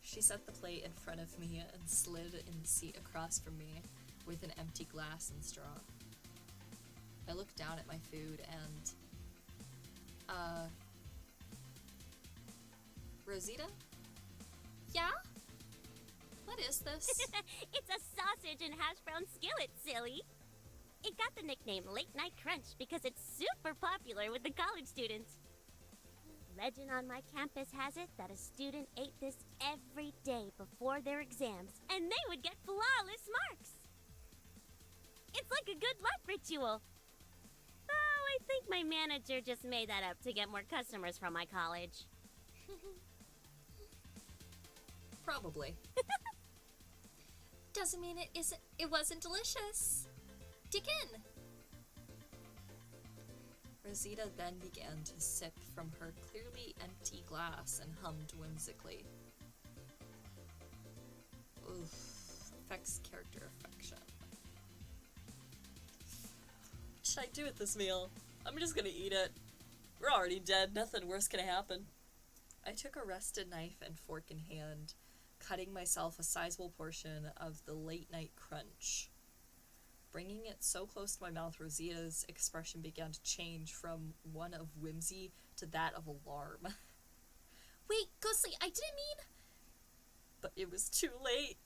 She set the plate in front of me and slid in the seat across from me with an empty glass and straw. I looked down at my food and, Rosita? Yeah? What is this? It's a sausage and hash brown skillet, silly. It got the nickname Late Night Crunch because it's super popular with the college students. Legend on my campus has it that a student ate this every day before their exams, and they would get flawless marks. It's like a good luck ritual. Oh, I think my manager just made that up to get more customers from my college. Probably. Doesn't mean it wasn't delicious. Dig in. Rosita then began to sip from her clearly empty glass and hummed whimsically. Oof. Affects character affection. What should I do with this meal? I'm just gonna eat it. We're already dead. Nothing worse can happen. I took a rusted knife and fork in hand, cutting myself a sizable portion of the late night crunch. Bringing it so close to my mouth, Rosita's expression began to change from one of whimsy to that of alarm. Wait, Ghostly, I didn't mean... But it was too late.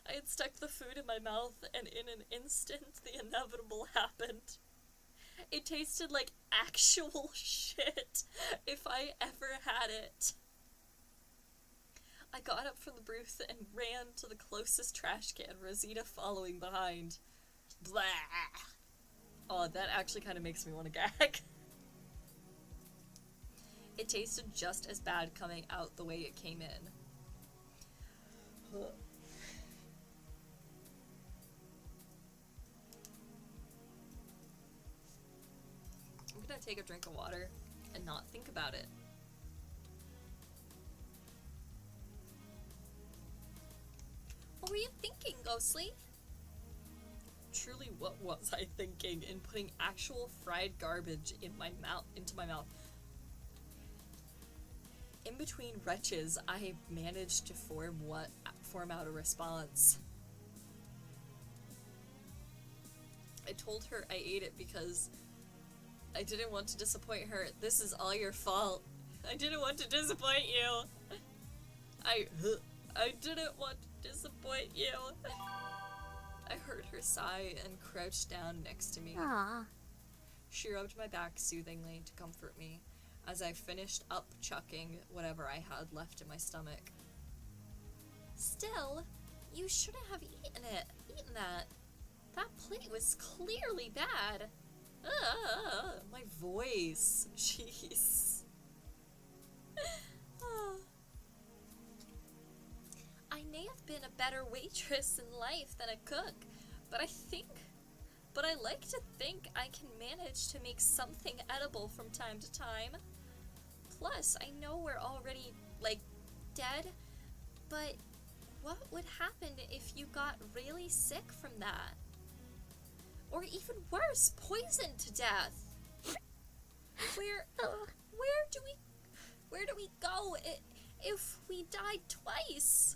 I had stuck the food in my mouth, and in an instant, the inevitable happened. It tasted like actual shit, if I ever had it. I got up from the booth and ran to the closest trash can, Rosita following behind. Blah! Oh, that actually kind of makes me want to gag. It tasted just as bad coming out the way it came in. I'm gonna take a drink of water and not think about it. What were you thinking, Ghostly? Truly, what was I thinking in putting actual fried garbage in my mouth, into my mouth? In between retches, I managed to form out a response. I told her I ate it because I didn't want to disappoint her. This is all your fault. I didn't want to disappoint you. I didn't want to disappoint you. I heard her sigh and crouched down next to me. Aww. She rubbed my back soothingly to comfort me as I finished up chucking whatever I had left in my stomach. Still, you shouldn't have eaten that. That plate was clearly bad. My voice. Jeez. I may have been a better waitress in life than a cook, but I like to think I can manage to make something edible from time to time. Plus, I know we're already, dead, but what would happen if you got really sick from that? Or even worse, poisoned to death? Where do we go if we died twice?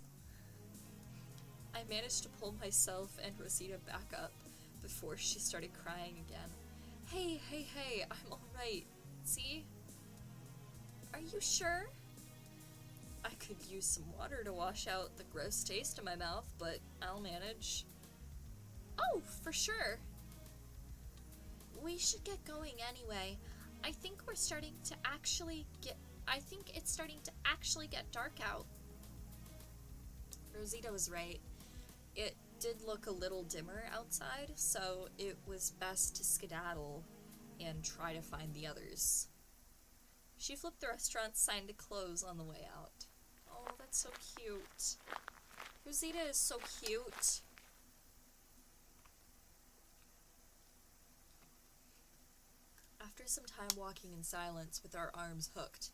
I managed to pull myself and Rosita back up before she started crying again. Hey, I'm alright. See? Are you sure? I could use some water to wash out the gross taste in my mouth, but I'll manage. Oh, for sure. We should get going anyway. I think it's starting to actually get dark out. Rosita was right. It did look a little dimmer outside, so it was best to skedaddle and try to find the others. She flipped the restaurant's sign to close on the way out. Oh, that's so cute. Rosita is so cute. After some time walking in silence with our arms hooked,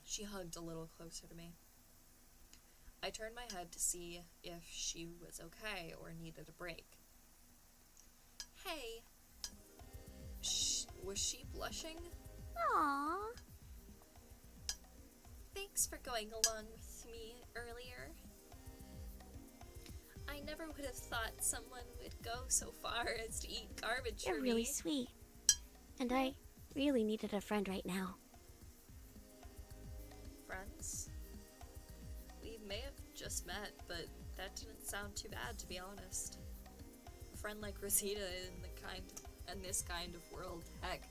she hugged a little closer to me. I turned my head to see if she was okay or needed a break. Hey. Was she blushing? Aww. Thanks for going along with me earlier. I never would have thought someone would go so far as to eat garbage You're for really me. sweet. And I really needed a friend right now. Friends? We may have just met, but that didn't sound too bad, to be honest. A friend like Rosita in this kind of world, heck,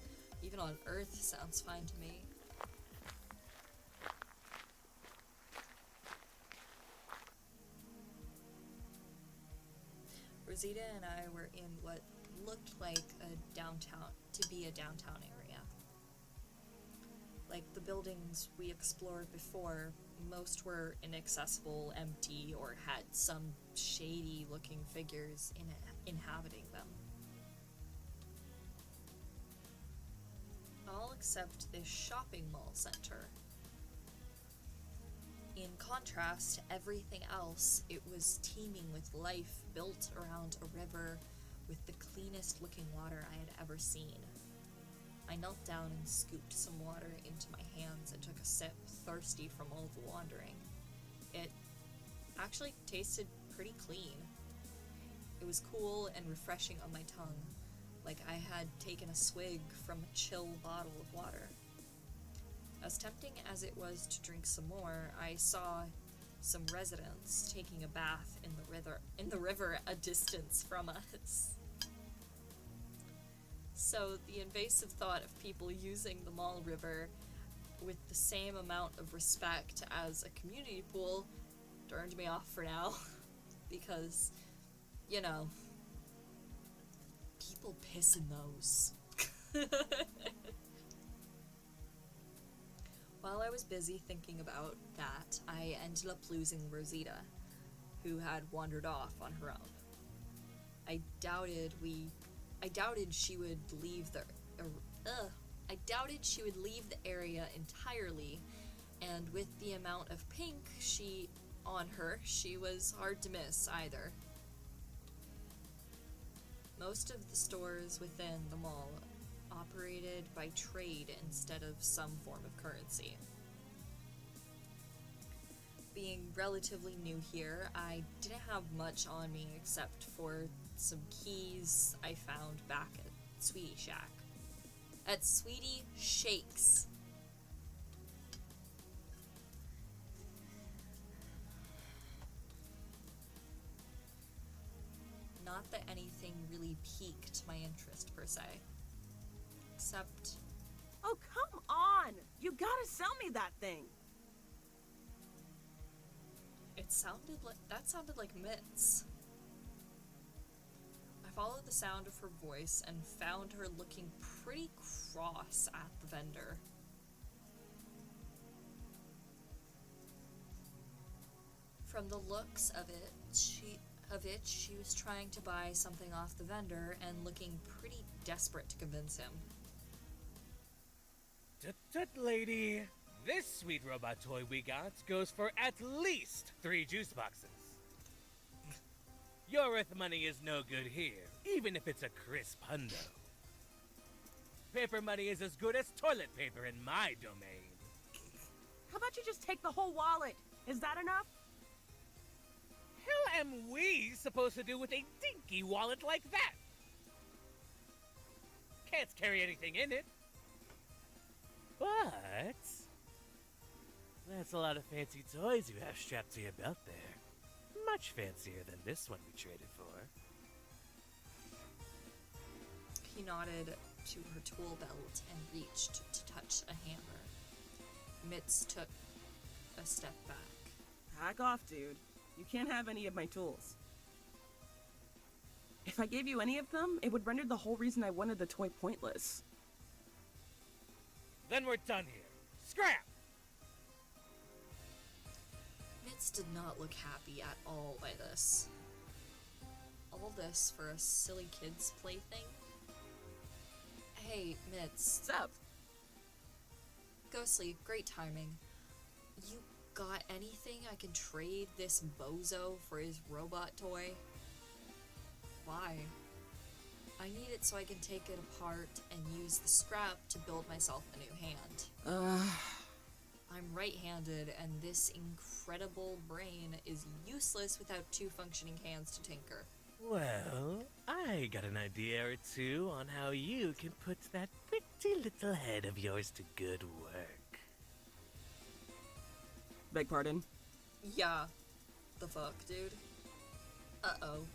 even on Earth sounds fine to me. Rosita and I were in what looked like a downtown area. Like the buildings we explored before, most were inaccessible, empty, or had some shady looking figures inhabiting them. All except this shopping mall center. In contrast to everything else, it was teeming with life, built around a river with the cleanest looking water I had ever seen. I knelt down and scooped some water into my hands and took a sip, thirsty from all the wandering. It actually tasted pretty clean. It was cool and refreshing on my tongue, like I had taken a swig from a chill bottle of water. As tempting as it was to drink some more, I saw some residents taking a bath in the river a distance from us. So the invasive thought of people using the mall river with the same amount of respect as a community pool turned me off for now. Because, you know, people piss in those. While I was busy thinking about that, I ended up losing Rosita, who had wandered off on her own. I doubted she would leave the area entirely, and with the amount of pink she was hard to miss either. Most of the stores within the mall operated by trade instead of some form of currency. Being relatively new here, I didn't have much on me except for some keys I found back at Sweetie Shack. At Sweetie Shakes. Not that anything really piqued my interest per se. Except, Oh, come on! You gotta sell me that thing! that sounded like Mitts. I followed the sound of her voice and found her looking pretty cross at the vendor. From the looks of it, she was trying to buy something off the vendor and looking pretty desperate to convince him. Tut, lady. This sweet robot toy we got goes for at least 3 juice boxes. Your Earth money is no good here, even if it's a crisp hundo. Paper money is as good as toilet paper in my domain. How about you just take the whole wallet? Is that enough? Hell am we supposed to do with a dinky wallet like that? Can't carry anything in it. But that's a lot of fancy toys you have strapped to your belt there. Much fancier than this one we traded for. He nodded to her tool belt and reached to touch a hammer. Mitz took a step back. Back off, dude. You can't have any of my tools. If I gave you any of them, it would render the whole reason I wanted the toy pointless. Then we're done here. Scrap! Mitz Mitz did not look happy at all by this. All this for a silly kid's plaything? Hey, Mitz. What's up? Ghostly, great timing. You got anything I can trade this bozo for his robot toy? Why? I need it so I can take it apart and use the scrap to build myself a new hand. I'm right-handed, and this incredible brain is useless without two functioning hands to tinker. Well, I got an idea or two on how you can put that pretty little head of yours to good work. Beg pardon? Yeah. The fuck, dude? Uh-oh.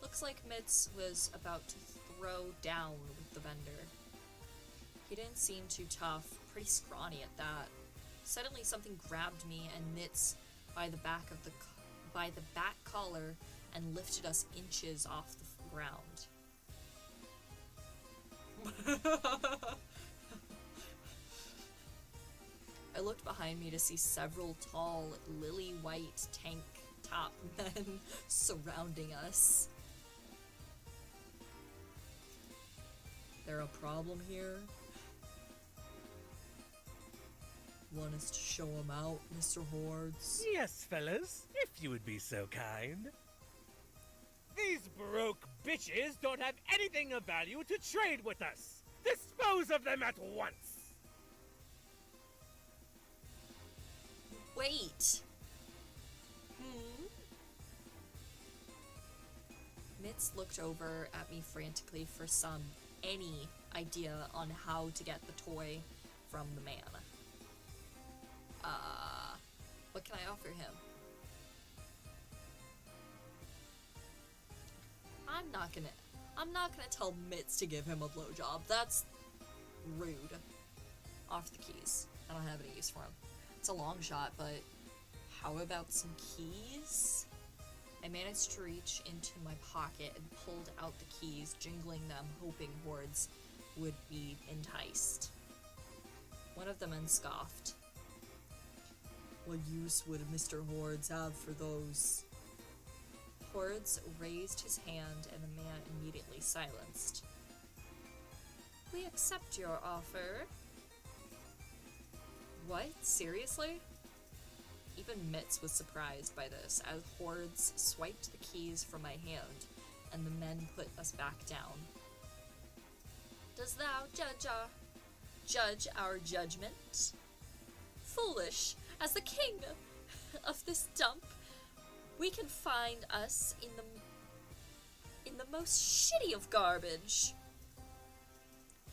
Looks like Mitz was about to throw down with the vendor. He didn't seem too tough, pretty scrawny at that. Suddenly something grabbed me and Mitz by the back collar and lifted us inches off the ground. I looked behind me to see several tall, lily-white tank top men surrounding us. There a problem here? Want us to show him out, Mr. Hordes? Yes, fellas, if you would be so kind. These broke bitches don't have anything of value to trade with us. Dispose of them at once. Wait. Mitz looked over at me frantically for any idea on how to get the toy from the man. What can I offer him? I'm not gonna tell Mitz to give him a blowjob. That's rude. Off the keys. I don't have any use for him. It's a long shot, but how about some keys? I managed to reach into my pocket and pulled out the keys, jingling them, hoping Hordes would be enticed. One of the men scoffed. What use would Mr. Hordes have for those? Hordes raised his hand and the man immediately silenced. We accept your offer. What? Seriously? Even Mitz was surprised by this, as Hordes swiped the keys from my hand, and the men put us back down. Does thou judge our judgment? Foolish, as the king of this dump, we can find us in the most shitty of garbage.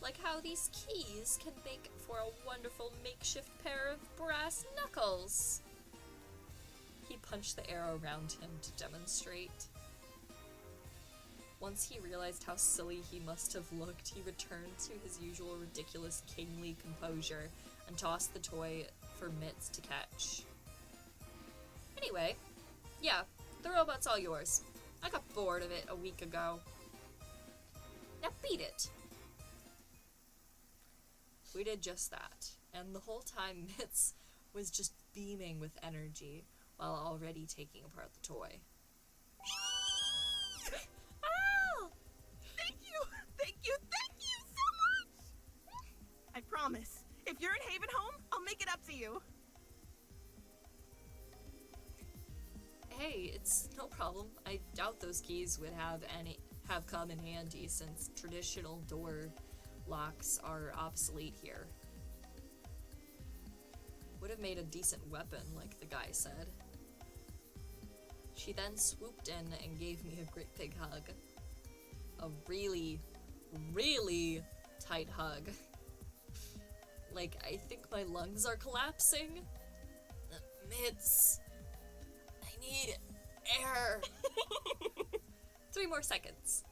Like how these keys can make for a wonderful makeshift pair of brass knuckles. He punched the air around him to demonstrate. Once he realized how silly he must have looked, he returned to his usual ridiculous kingly composure and tossed the toy for Mitz to catch. Anyway, yeah, the robot's all yours. I got bored of it a week ago. Now beat it! We did just that, and the whole time Mitz was just beaming with energy while already taking apart the toy. Oh! Thank you so much! I promise, if you're in Haven Home, I'll make it up to you. Hey, it's no problem. I doubt those keys would have come in handy since traditional door locks are obsolete here. Would have made a decent weapon, like the guy said. She then swooped in and gave me a great big hug. A really, really tight hug. Like, I think my lungs are collapsing. Mitz, I need air. 3 more seconds.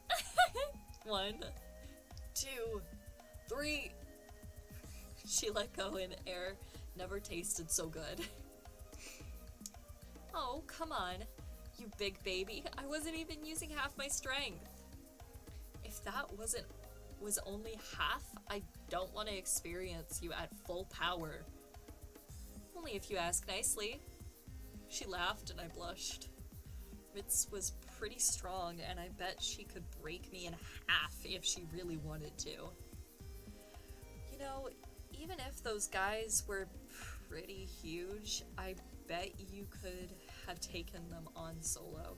1, 2, 3. She let go and air never tasted so good. Oh, come on, you big baby. I wasn't even using half my strength. If that was only half, I don't want to experience you at full power. Only if you ask nicely. She laughed and I blushed. Mitz was pretty strong, and I bet she could break me in half if she really wanted to. You know, even if those guys were pretty huge, I bet you could have taken them on solo.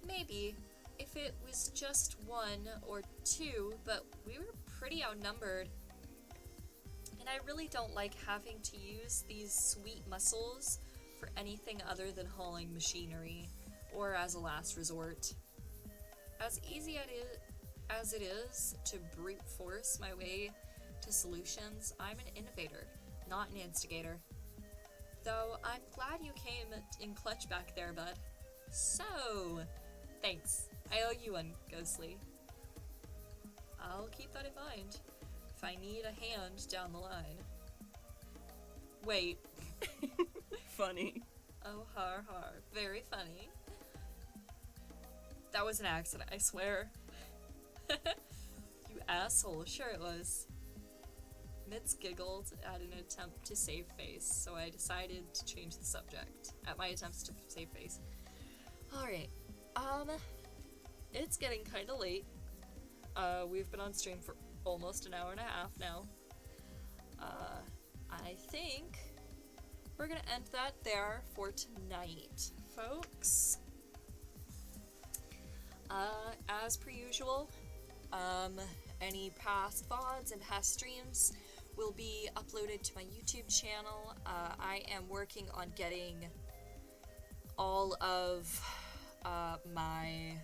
Maybe, if it was just 1 or 2, but we were pretty outnumbered. And I really don't like having to use these sweet muscles for anything other than hauling machinery, or as a last resort. As easy as it is to brute force my way to solutions, I'm an innovator, not an instigator. Though I'm glad you came in clutch back there, bud. So, thanks. I owe you one, Ghostly. I'll keep that in mind if I need a hand down the line. Wait. Funny. Oh, har har. Very funny. That was an accident, I swear. You asshole. Sure it was. Mitz giggled at an attempt to save face, so I decided to change the subject at my attempts to save face. Alright. It's getting kinda late. We've been on stream for almost an hour and a half now. I think we're gonna end that there for tonight, folks. As per usual, any past VODs and past streams will be uploaded to my YouTube channel. I am working on getting all of my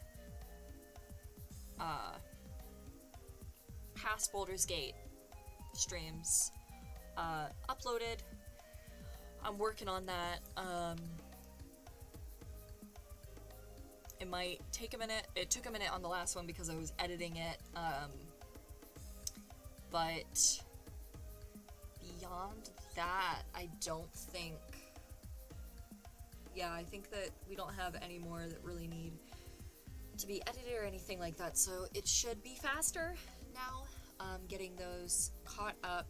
past Baldur's Gate streams uploaded. I'm working on that. It might take a minute. It took a minute on the last one because I was editing it. But beyond that, I don't think... Yeah, I think that we don't have any more that really need to be edited or anything like that, so it should be faster now, getting those caught up.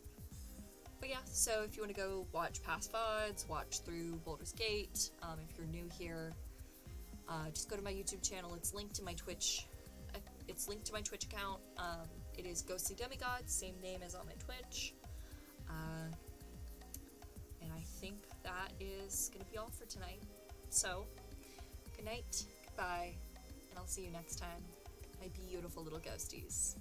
But yeah, so if you want to go watch past VODs, watch through Baldur's Gate, if you're new here, just go to my YouTube channel. It's linked to my Twitch. It's linked to my Twitch account. It is Ghostly Demigod, same name as on my Twitch. And I think that is gonna be all for tonight. So, good night, goodbye, and I'll see you next time, my beautiful little ghosties.